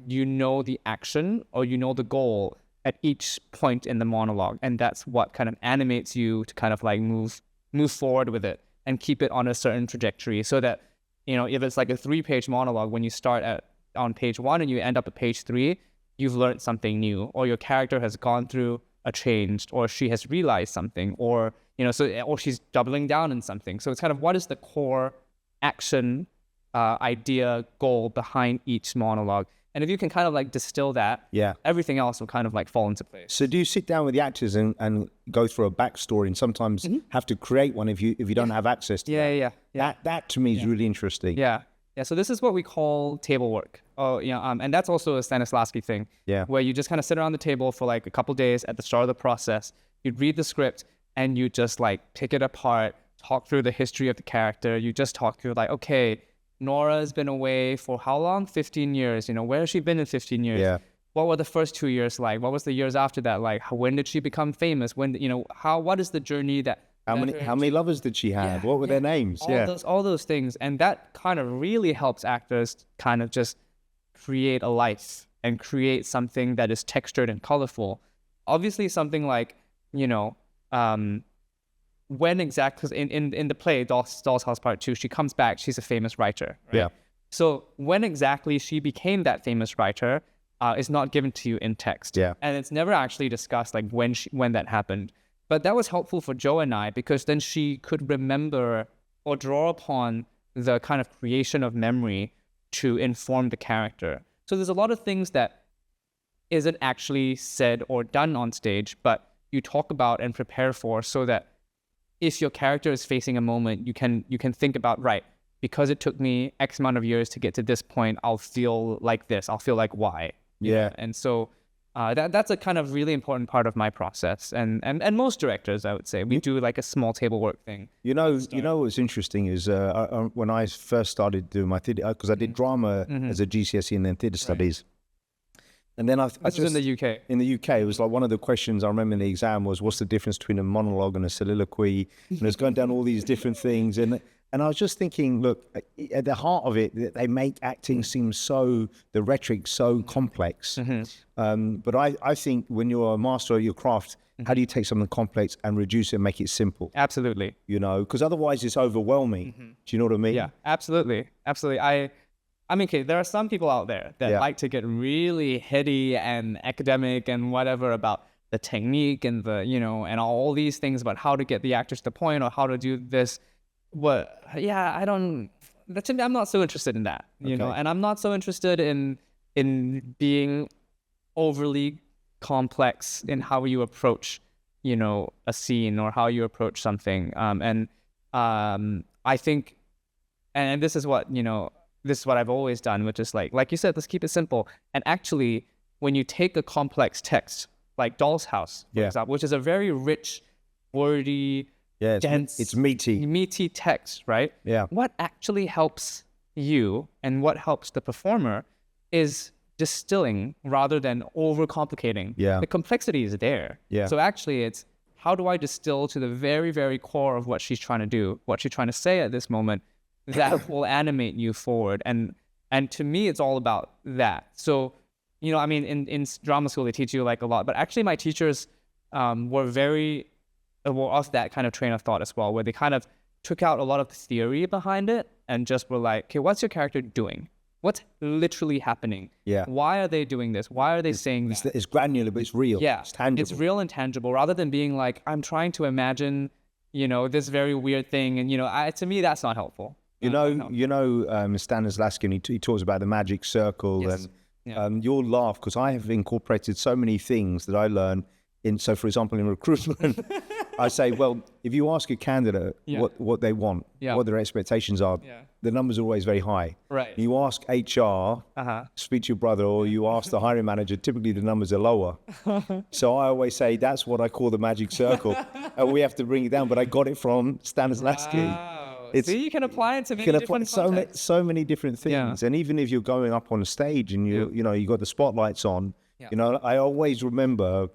you know the action or you know the goal at each point in the monologue, and that's what kind of animates you to kind of like move forward with it and keep it on a certain trajectory, so that, you know, if it's like a 3-page monologue, when you start on page 1 and you end up at page 3, you've learned something new, or your character has gone through a change, or she has realized something, or, you know, or she's doubling down in something. So it's kind of what is the core action, idea, goal behind each monologue. And if you can kind of like distill that, everything else will kind of like fall into place. So do you sit down with the actors and go through a backstory, and sometimes have to create one if you don't have access to that? That to me is really interesting. Yeah. So this is what we call table work. Oh, yeah. And that's also a Stanislavski thing. Yeah. Where you just kind of sit around the table for like a couple days at the start of the process. You'd read the script and you just like pick it apart, talk through the history of the character. You just talk through like, okay, Nora's been away for how long? 15 years. You know, where has she been in 15 years? Yeah. What were the first 2 years like? What was the years after that like? When did she become famous? When, you know, what is the journey that... How many lovers did she have? What were their names? All those things. And that kind of really helps actors kind of just create a life and create something that is textured and colorful. Obviously something like, you know, when exactly, because in the play Doll's House Part 2, she comes back, she's a famous writer, right? Yeah. So when exactly she became that famous writer is not given to you in text. Yeah. And it's never actually discussed like when that happened. But that was helpful for Jo and I, because then she could remember or draw upon the kind of creation of memory to inform the character. So there's a lot of things that isn't actually said or done on stage, but you talk about and prepare for, so that if your character is facing a moment, you can think about, right, because it took me X amount of years to get to this point, I'll feel like this, I'll feel like Y. Yeah. And so that's a kind of really important part of my process, and most directors, I would say, we do like a small table work thing. You know what's interesting is when I first started doing my theatre, because I did drama as a GCSE and then theatre studies, and then this was in the UK. In the UK, it was like one of the questions I remember in the exam was, what's the difference between a monologue and a soliloquy? And it was going down all these different things, and I was just thinking, look, at the heart of it, they make acting seem the rhetoric so complex. But I think when you're a master of your craft, how do you take something complex and reduce it and make it simple? Absolutely. You know, because otherwise it's overwhelming. Do you know what I mean? Yeah, absolutely. I mean, okay, there are some people out there that like to get really heady and academic and whatever about the technique and and all these things about how to get the actors to the point or how to do this. I'm not so interested in that, you know, and I'm not so interested in being overly complex in how you approach, a scene or how you approach something. I think, and this is what, this is what I've always done, which is like you said, let's keep it simple. And actually, when you take a complex text, like Doll's House, for example, which is a very rich, wordy, dense, it's meaty text, right? Yeah. What actually helps you and what helps the performer is distilling rather than overcomplicating. Yeah. The complexity is there. Yeah. So actually it's, how do I distill to the very, very core of what she's trying to do, what she's trying to say at this moment, that will animate you forward. And to me, it's all about that. So, you know, I mean, in drama school, they teach you like a lot, but actually my teachers were off that kind of train of thought as well, where they kind of took out a lot of the theory behind it and just were like, okay, what's your character doing? What's literally happening? Yeah. Why are they doing this? Why are they saying that? It's granular, but it's real. Yeah. It's tangible. It's real and tangible, rather than being like, I'm trying to imagine, you know, this very weird thing. And, you know, to me, that's not helpful. Stanislavski, he talks about the magic circle. Yes. And you'll laugh because I have incorporated so many things that I learned so for example, in recruitment, I say, well, if you ask a candidate what they want, what their expectations are, the numbers are always very high. Right. You ask HR, speak to your brother, or you ask the hiring manager, typically the numbers are lower. So I always say that's what I call the magic circle. And we have to bring it down, but I got it from Stanislavski. Wow. See, you can apply it to many different contexts. So many different things. And even if you're going up on a stage and you know, you got the spotlights on, you know, I always remember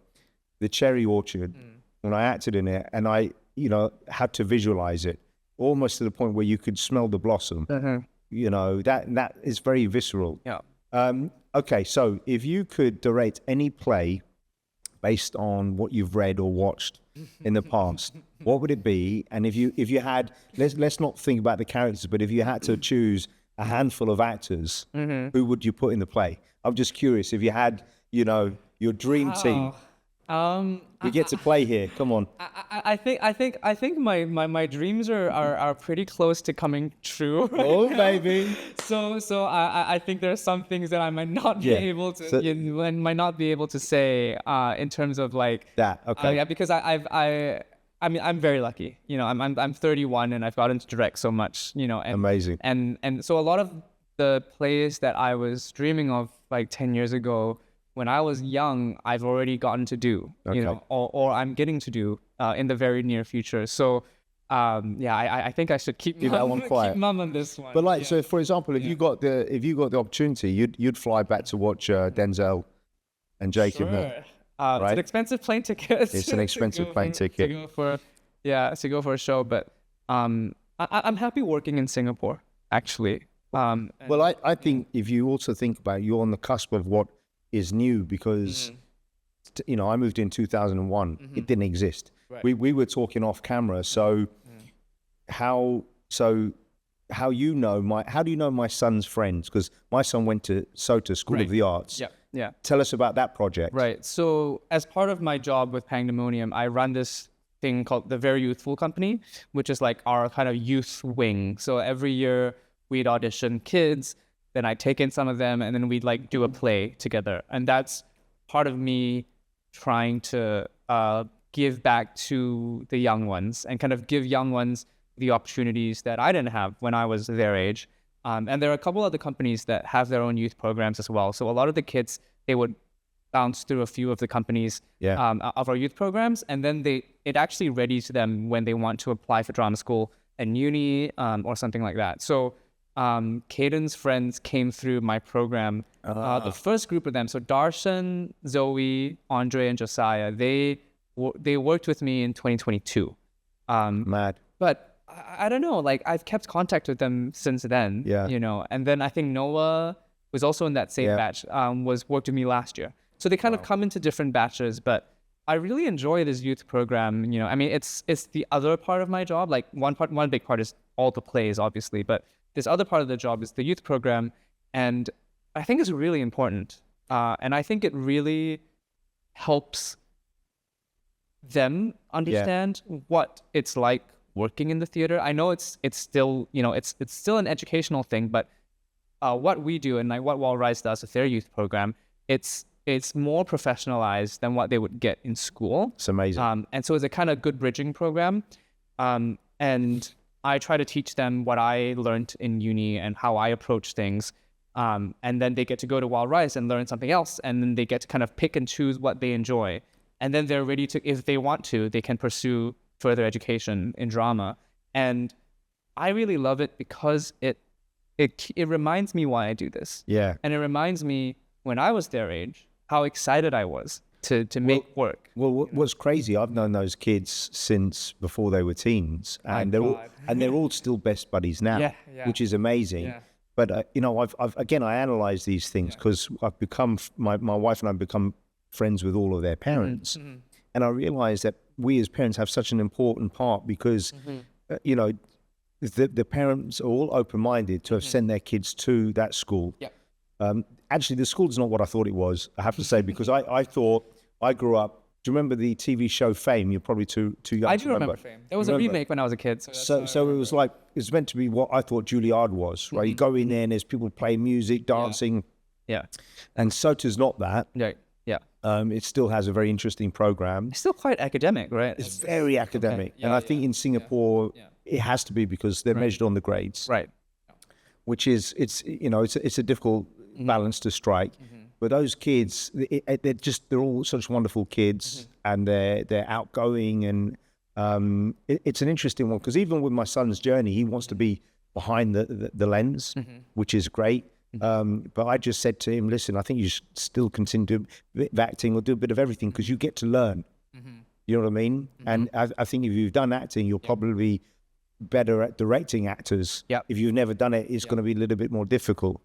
the cherry orchard when I acted in it, and I, you know, had to visualize it almost to the point where you could smell the blossom. You know, that is very visceral. Okay, so if you could direct any play based on what you've read or watched in the past, what would it be? And if you had, let's not think about the characters, but if you had to choose a handful of actors, who would you put in the play? I'm just curious, if you had, you know, your dream team. You get to play here. Come on. I think my dreams are pretty close to coming true. Right Oh, now. baby. So I think there are some things that I might not be able to might not be able to say in terms of like that. Okay. Yeah, because I mean I'm very lucky. You know, I'm 31 and I've gotten to direct so much. You know, and, amazing. And so a lot of the plays that I was dreaming of like 10 years ago, when I was young, I've already gotten to do, you know, or I'm getting to do in the very near future. So, I think I should keep that one quiet. Keep mum on this one. But like, so for example, if you got the opportunity, you'd fly back to watch Denzel and Jacob. Sure. Right? It's an expensive plane ticket. It's an expensive plane ticket. To go for a show, but I'm happy working in Singapore, actually. Well, I think if you also think about it, you're on the cusp of what is new, because you know, I moved in 2001. It didn't exist. Right. We were talking off camera. So how do you know my son's friends? Because my son went to SOTA, School of the Arts. Yeah. Tell us about that project. Right. So as part of my job with Pandemonium, I run this thing called the Very Youthful Company, which is like our kind of youth wing. So every year we'd audition kids, then I take in some of them, and then we'd like do a play together. And that's part of me trying to give back to the young ones and kind of give young ones the opportunities that I didn't have when I was their age. And there are a couple other companies that have their own youth programs as well. So a lot of the kids, they would bounce through a few of the companies of our youth programs, and then it actually readies them when they want to apply for drama school and uni or something like that. So Caden's friends came through my program. The first group of them, so Darshan, Zoe, Andre, and Josiah, they worked with me in 2022. Mad. But I don't know, like I've kept contact with them since then. You know, and then I think Noah was also in that same batch. Was worked with me last year. So they kind of come into different batches, but I really enjoy this youth program. You know, I mean, it's the other part of my job. Like one big part is all the plays, obviously, but this other part of the job is the youth program, and I think it's really important. And I think it really helps them understand what it's like working in the theater. I know it's still, you know, it's still an educational thing, but what we do and like what Wall Rise does with their youth program, it's more professionalized than what they would get in school. It's amazing. And so it's a kind of good bridging program. And I try to teach them what I learned in uni and how I approach things. And then they get to go to Wild Rice and learn something else. And then they get to kind of pick and choose what they enjoy. And then they're ready to, if they want to, they can pursue further education in drama. And I really love it because it it reminds me why I do this. Yeah. And it reminds me when I was their age, how excited I was to make work. Well, what's crazy, I've known those kids since before they were teens, and they're all still best buddies now, Yeah. which is amazing. Yeah. But you know, I've again, I analyze these things because I've become my wife and I've become friends with all of their parents, and I realize that we as parents have such an important part because you know, the parents are all open-minded to have sent their kids to that school. Yep. Actually, the school's not what I thought it was, I have to say, because I thought, I grew up, do you remember the TV show Fame? You're probably too young I to do remember Fame. There was a remake when I was a kid. So it was like, it's meant to be what I thought Juilliard was, right? You go in there and there's people playing music, dancing. Yeah. And Sota's not that. Yeah. Yeah. It still has a very interesting program. It's still quite academic, right? It's very academic. Okay. And I think in Singapore, it has to be because they're measured on the grades. Right. Which is, it's a difficult balance to strike. But those kids, they're all such wonderful kids, and they're outgoing, and it's an interesting one because even with my son's journey, he wants to be behind the lens, which is great. But I just said to him, listen, I think you should still continue to do a bit of acting or do a bit of everything because you get to learn. You know what I mean? And I think if you've done acting, you'll probably be better at directing actors. If you've never done it, it's going to be a little bit more difficult.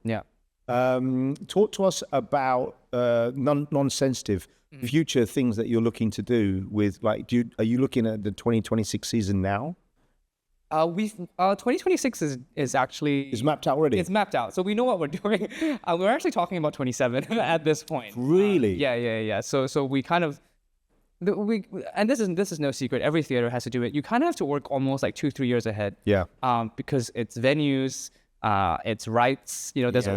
Talk to us about non-sensitive future things that you're looking to do with, like, are you looking at the 2026 season now? 2026 is actually... It's mapped out already? It's mapped out. So we know what we're doing. We're actually talking about 27 at this point. Really? Yeah. So we kind of... And this is no secret. Every theater has to do it. You kind of have to work almost like 2-3 years ahead. Yeah. Because it's venues, it's rights. You know, there's a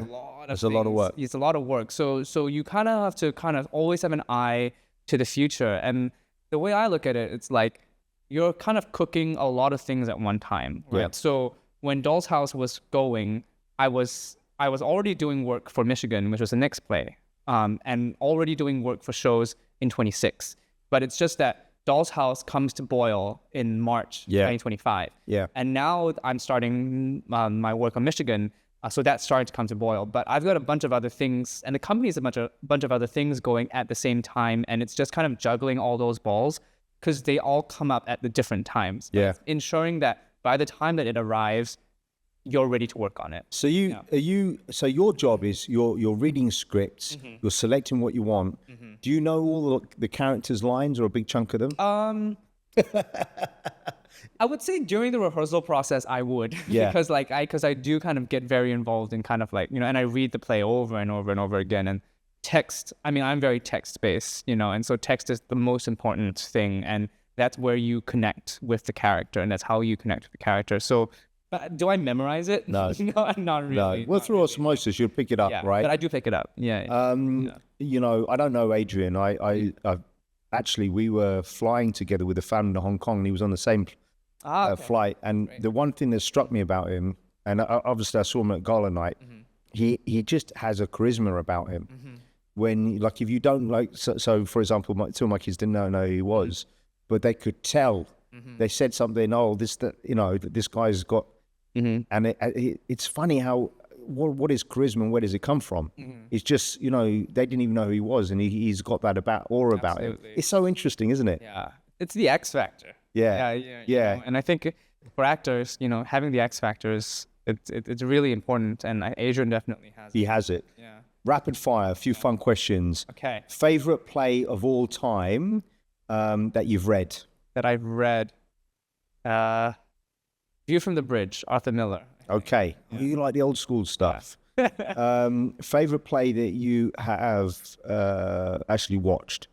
lot of work. It's a lot of work. So you kind of have to always have an eye to the future. And the way I look at it, it's like you're kind of cooking a lot of things at one time, right? Yeah. So when Doll's House was going, I was already doing work for Michigan, which was the next play, and already doing work for shows in 26. But it's just that Doll's House comes to boil in March 2025. Yeah. And now I'm starting my work on Michigan, so that's starting to come to boil. But I've got a bunch of other things, and the company has a bunch of other things going at the same time, and it's just kind of juggling all those balls because they all come up at the different times. Yeah. Ensuring that by the time that it arrives, you're ready to work on it. So so your job is you're reading scripts, you're selecting what you want. Do you know all the characters' lines or a big chunk of them? I would say during the rehearsal process, I would. Yeah. because I do kind of get very involved in kind of like, you know, and I read the play over and over and over again. And text, I mean, I'm very text-based, you know, and so text is the most important thing. And that's where you connect with the character, and that's how you connect with the character. So do I memorize it? No. No, not really. No. Well, through osmosis, you'll pick it up, right? But I do pick it up. Yeah. You know, I don't know Adrian. I actually, we were flying together with a family to Hong Kong, and he was on the same flight. And the one thing that struck me about him, and obviously I saw him at gala night, he just has a charisma about him. When, like, if you don't like, so for example, two of my kids didn't know who he was, but they could tell. They said something. Oh, this guy's got. And it's funny how what is charisma and where does it come from? It's just, you know, they didn't even know who he was, and he's got that about him. It's so interesting, isn't it? Yeah, it's the X factor. Yeah. You know, and I think for actors, you know, having the X factor is it's really important, and Adrian definitely has it. He has it. Yeah. Rapid fire, a few fun questions. Okay. Favorite play of all time that you've read? That I've read. View from the Bridge, Arthur Miller. Okay. You like the old school stuff. Favorite play that you have actually watched?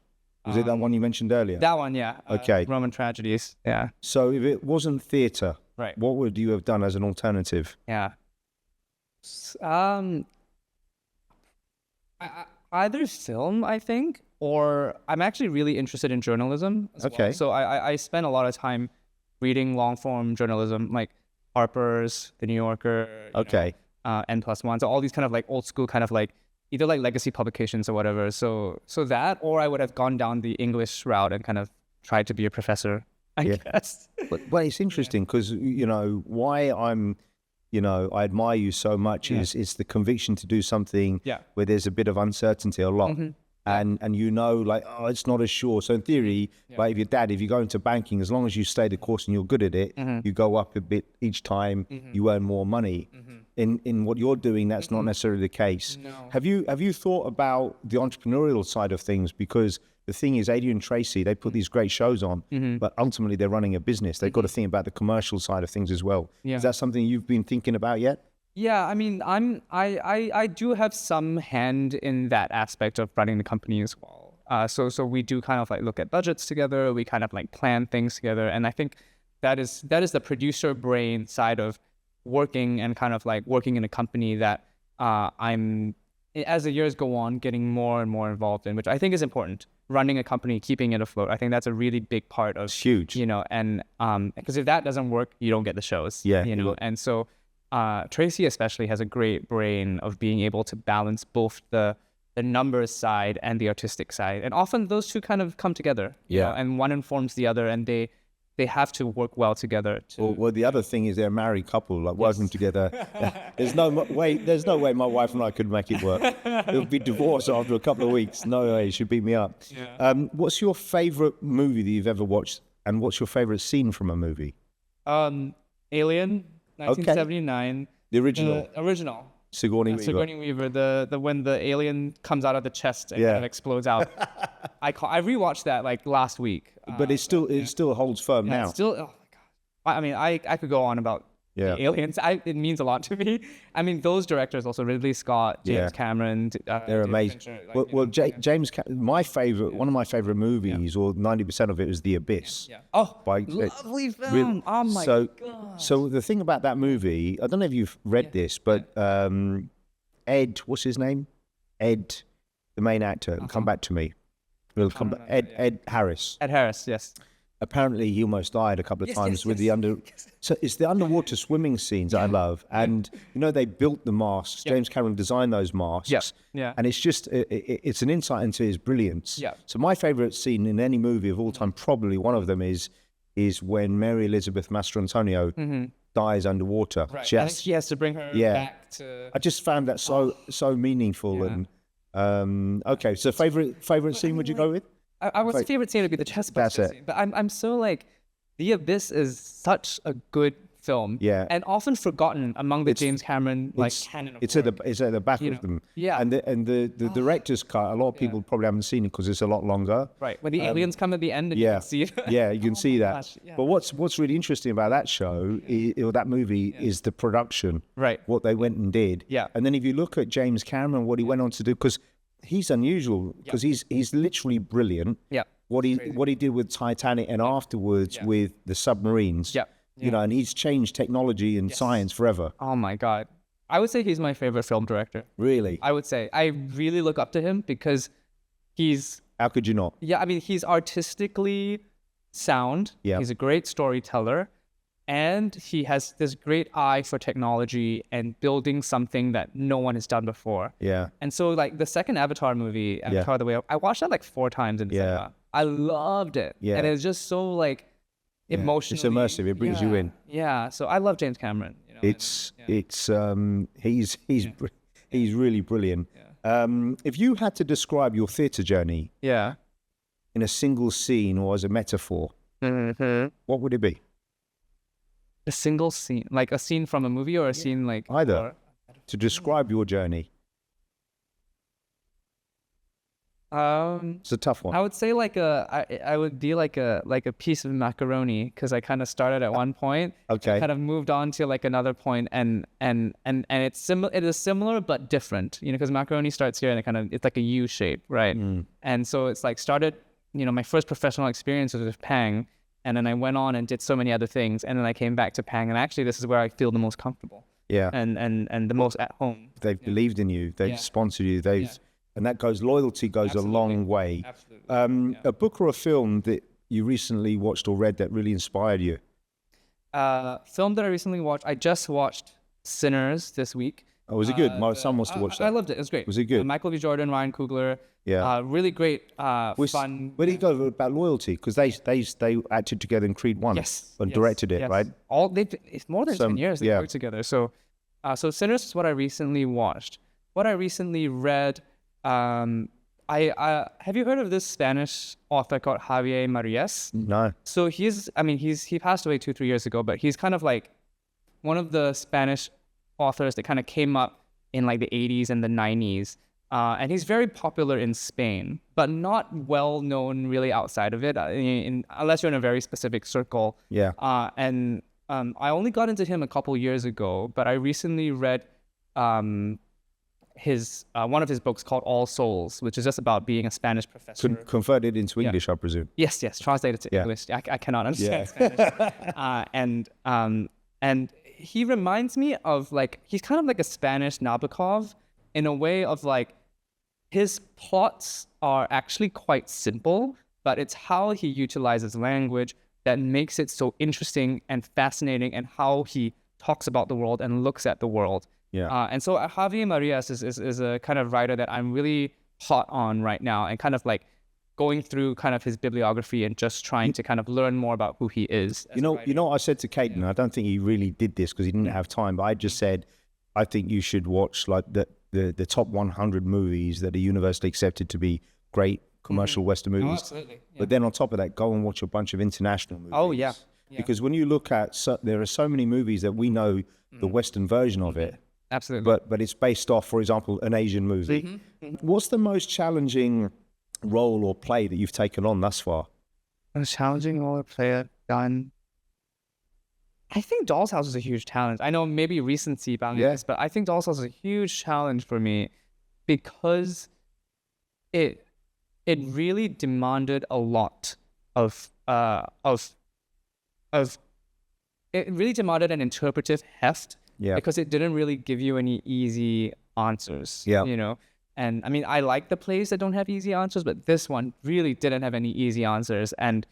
Was it that one you mentioned earlier? That one, yeah. Okay. Roman Tragedies, yeah. So if it wasn't theatre, right, what would you have done as an alternative? Yeah. Either film, I think, or I'm actually really interested in journalism as well. So I spend a lot of time reading long-form journalism, like Harper's, The New Yorker, N+1. So all these kind of like old school kind of like either like legacy publications or whatever. So that, or I would have gone down the English route and kind of tried to be a professor, I guess. But it's interesting because, you know, why I'm I admire you so much is the conviction to do something where there's a bit of uncertainty a lot. And like, oh, it's not as sure. So in theory, like if you go into banking, as long as you stay the course and you're good at it, you go up a bit each time, you earn more money. In what you're doing, that's not necessarily the case. No. Have you thought about the entrepreneurial side of things? Because the thing is, Adrian Tracy, they put these great shows on, but ultimately they're running a business. They've got to think about the commercial side of things as well. Yeah. Is that something you've been thinking about yet? Yeah, I mean, I do have some hand in that aspect of running the company as well. So we do kind of like look at budgets together. We kind of like plan things together, and I think that is the producer brain side of working and kind of like working in a company that I'm, as the years go on, getting more and more involved in, which I think is important. Running a company, keeping it afloat, I think that's a really big part of. It's huge. And because if that doesn't work, you don't get the shows. Yeah. And so. Tracy especially has a great brain of being able to balance both the numbers side and the artistic side. And often those two kind of come together. Yeah. And one informs the other, and they have to work well together. Well, the other thing is they're a married couple, like working together. There's no way my wife and I could make it work. It'll be divorced after a couple of weeks. No way, she'd beat me up. Yeah. What's your favorite movie that you've ever watched, and what's your favorite scene from a movie? Alien. 1979. The original. Original. Sigourney Weaver. Sigourney Weaver. The when the alien comes out of the chest and kind of explodes out. I rewatched that like last week. But it still holds firm now. It's still. Oh my god. I mean, I could go on about the aliens. It means a lot to me. I mean, those directors also, Ridley Scott, James Cameron. They're amazing. James, one of my favorite movies, or 90% of it, is The Abyss. Yeah. Oh, lovely film. Oh my god. So the thing about that movie, I don't know if you've read this, but Ed, what's his name? Ed, the main actor. Come back to me. Ed Harris. Ed Harris, yes. Apparently, he almost died a couple of times with the So it's the underwater swimming scenes I love, and they built the masks. James Cameron designed those masks. Yeah. And it's just it's an insight into his brilliance. Yeah. So my favorite scene in any movie of all time, probably one of them, is when Mary Elizabeth Mastrantonio dies underwater. Right. I think she has to bring her back to. I just found that so meaningful. And okay, so favorite scene would you go with? I was favorite scene would be the chest buster scene, but I'm so like, The Abyss is such a good film, and often forgotten among the James Cameron canon of it's work. It's at the back of them, and the director's cut. A lot of people probably haven't seen it because it's a lot longer. Right, when the aliens come at the end, and you can see it. You can see that. But what's really interesting about that show or that movie is the production, right? What they went and did, and then if you look at James Cameron, what he went on to do, because he's unusual, because he's literally brilliant. Yeah. What he did with Titanic and afterwards with the submarines. Yeah. And he's changed technology and science forever. Oh my God. I would say he's my favorite film director. Really? I would say. I really look up to him because he's... How could you not? Yeah, I mean, he's artistically sound. Yeah. He's a great storyteller. And he has this great eye for technology and building something that no one has done before. Yeah. And so like the second Avatar movie, Avatar the Way Up, I watched that like 4 times in the cinema. I loved it. Yeah. And it's just so like emotional. It's immersive. It brings you in. Yeah. So I love James Cameron. He's really brilliant. Yeah. If you had to describe your theatre journey in a single scene or as a metaphor, what would it be? A single scene, like a scene from a movie or a scene like... Either, to describe your journey. It's a tough one. I would say like I would be like a piece of macaroni, because I kind of started at one point, kind of moved on to like another point, and it's similar. It is similar but different, because macaroni starts here and it's like a U shape, right? And so it's like started, my first professional experience was with Pang. And then I went on and did so many other things. And then I came back to Pang. And actually, this is where I feel the most comfortable. Yeah. And the most at home. They've believed in you. They've sponsored you. And that loyalty goes a long way. Absolutely. A book or a film that you recently watched or read that really inspired you? Film that I recently watched. I just watched Sinners this week. Oh, was it good? My son wants to watch that. I loved it. It was great. Was it good? Michael B. Jordan, Ryan Coogler. Yeah. Really great, fun. Where did he go about loyalty? Because they acted together in Creed 1 and directed it, right? It's more than 10 years they worked together. So Sinners is what I recently watched. What I recently read, I have you heard of this Spanish author called Javier Marias? No. So he passed away 2-3 years ago, but he's kind of like one of the Spanish authors that kind of came up in like the 80s and the 90s. And he's very popular in Spain, but not well known really outside of it, unless you're in a very specific circle. Yeah. I only got into him a couple years ago, but I recently read his one of his books called All Souls, which is just about being a Spanish professor. Converted into English, I presume. Yes, translated to English. I cannot understand Spanish. And he reminds me of he's kind of like a Spanish Nabokov in a way of his plots are actually quite simple, but it's how he utilizes language that makes it so interesting and fascinating, and how he talks about the world and looks at the world. Yeah. And so Javier Marias is a kind of writer that I'm really hot on right now, and kind of going through kind of his bibliography and just trying to kind of learn more about who he is. You know what I said to Kate, and I don't think he really did this because he didn't have time, but I just said, I think you should watch the top 100 movies that are universally accepted to be great commercial Western movies. Oh, absolutely. Yeah. But then on top of that, go and watch a bunch of international movies. Oh, yeah. Because when you look at, there are so many movies that we know the Western version of it. Absolutely. But it's based off, for example, an Asian movie. What's the most challenging role or play that you've taken on thus far? Most challenging role or play I've done? I think Doll's House is a huge challenge. I know maybe recency about this, but I think Doll's House is a huge challenge for me because it really demanded a lot of it really demanded an interpretive heft. Yeah. Because it didn't really give you any easy answers. Yeah. You know? And I mean, I like the plays that don't have easy answers, but this one really didn't have any easy answers. And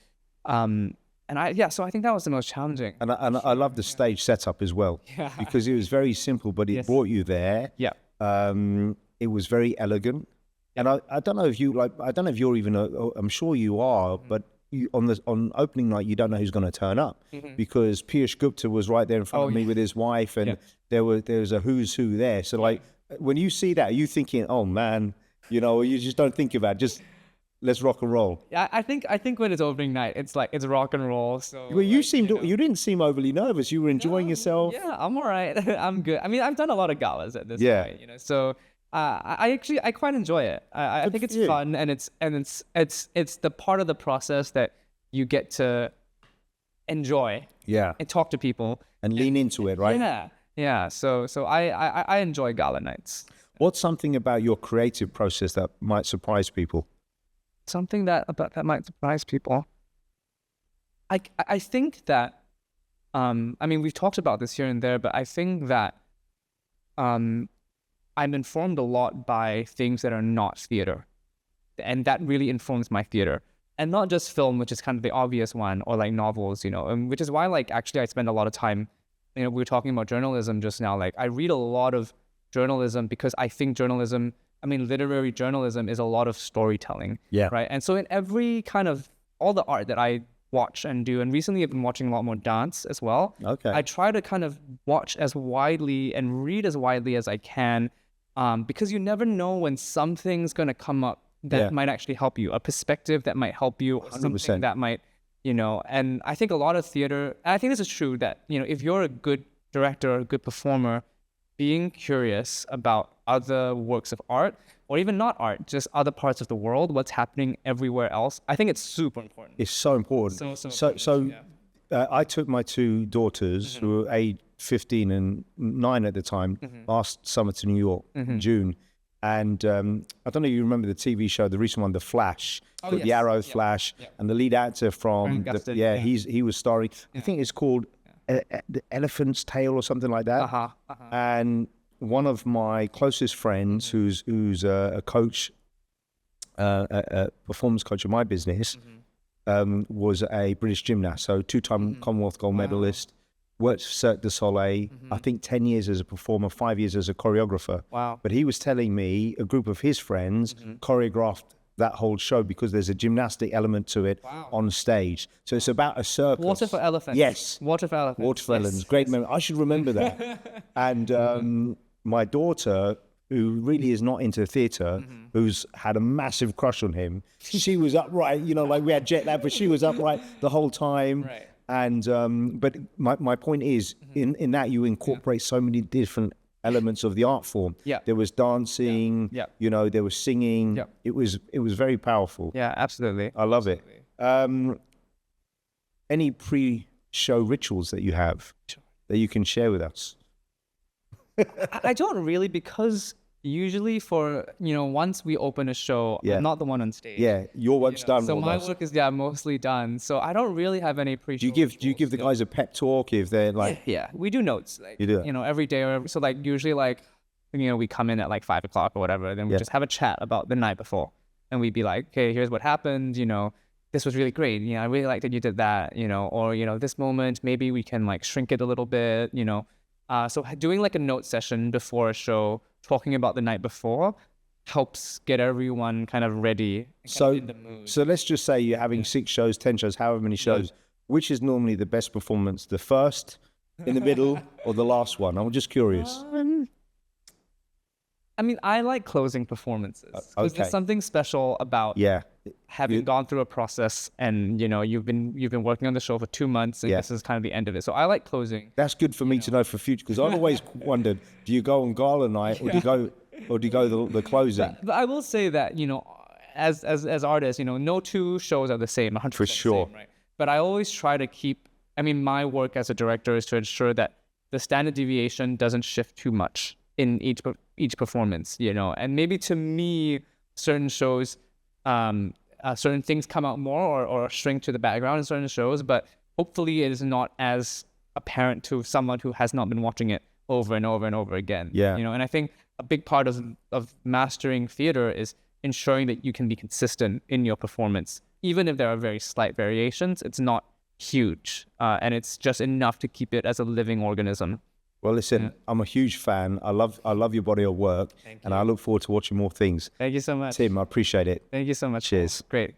so I think that was the most challenging. And I love the stage setup as well. Yeah. Because it was very simple, but it brought you there. Yeah. It was very elegant. And I don't know if you're even, I'm sure you are, but on opening night, you don't know who's going to turn up because Piyush Gupta was right there in front of me with his wife, and there was a who's who there. So when you see that, are you thinking, oh man, you just don't think about it, just let's rock and roll? Yeah, I think when it's opening night, it's rock and roll. So well, you didn't seem overly nervous. You were enjoying yourself. Yeah, I'm all right. I'm good. I mean, I've done a lot of galas at this point, so. I quite enjoy it. I think it's fun, and it's the part of the process that you get to enjoy. Yeah. And talk to people and lean into it, right? Yeah. So I enjoy gala nights. What's something about your creative process that might surprise people? Something that might surprise people. I think that I mean, we've talked about this here and there, but I think that I'm informed a lot by things that are not theater, and that really informs my theater, and not just film, which is kind of the obvious one, or novels, which is why actually I spend a lot of time, we were talking about journalism just now. I read a lot of journalism because I think literary journalism is a lot of storytelling. Yeah. Right. And so in every kind of all the art that I watch and do, and recently I've been watching a lot more dance as well. Okay. I try to kind of watch as widely and read as widely as I can. Because you never know when something's going to come up that might actually help you, a perspective that might help you, 100%. Something that might, and I think a lot of theater, and I think this is true, that, if you're a good director or a good performer, being curious about other works of art, or even not art, just other parts of the world, what's happening everywhere else, I think it's super important. It's so important. So I took my two daughters who were aged 15 and 9 at the time, last summer to New York in June. And I don't know if you remember the TV show, the recent one, The Flash, the Arrow Flash, and the lead actor from, he was starring, I think it's called The Elephant's Tail or something like that. And one of my closest friends who's a coach, a performance coach of my business, was a British gymnast, so 2-time Commonwealth gold medalist. worked for Cirque du Soleil, I think 10 years as a performer, 5 years as a choreographer. Wow. But he was telling me a group of his friends choreographed that whole show because there's a gymnastic element to it on stage. So it's about a circus. Water for elephants. Yes. Water for elephants. Water for elephants. Great memory. I should remember that. And my daughter, who really is not into theatre, who's had a massive crush on him, she was upright, you know, like we had jet lag, but she was upright the whole time. Right. And but my point is, in that you incorporate so many different elements of the art form. Yeah. There was dancing, you know, there was singing. Yeah. It was very powerful. Yeah, absolutely. I love it. Any pre-show rituals that you have that you can share with us? I don't really, because usually for, you know, once we open a show, I'm not the one on stage. Yeah, your work's done. So my work is mostly done. So I don't really have any pre-show. Do you give the guys a pep talk if they're like? Yeah, we do notes. Like, you do. You know, every day so like usually like, you know, we come in at like 5 o'clock or whatever, then we just have a chat about the night before, and we'd be like, okay, here's what happened. You know, this was really great. You know, I really liked that you did that. You know, or you know, this moment maybe we can like shrink it a little bit. You know, so doing like a note session before a show, talking about the night before, helps get everyone kind of ready. So, in the mood. So let's just say you're having 6 shows, 10 shows, however many shows. Which is normally the best performance? The first, in the middle, or the last one? I'm just curious. I mean, I like closing performances because there's something special about having gone through a process, and you know you've been working on the show for 2 months, and this is kind of the end of it. So I like closing. That's good for me to know for future, because I've always wondered: do you go on gala night, or do you go the closing? But I will say that, you know, as artists, you know, no two shows are the same, 100% for sure. the same, right? But I always try to keep. I mean, my work as a director is to ensure that the standard deviation doesn't shift too much in each performance, you know. And maybe to me, certain shows, certain things come out more or shrink to the background in certain shows, but hopefully it is not as apparent to someone who has not been watching it over and over and over again. Yeah. You know, and I think a big part of mastering theater is ensuring that you can be consistent in your performance. Even if there are very slight variations, it's not huge, and it's just enough to keep it as a living organism. Well, listen, I'm a huge fan. I love your body of work, and I look forward to watching more things. Thank you so much. Tim, I appreciate it. Thank you so much. Cheers. Great.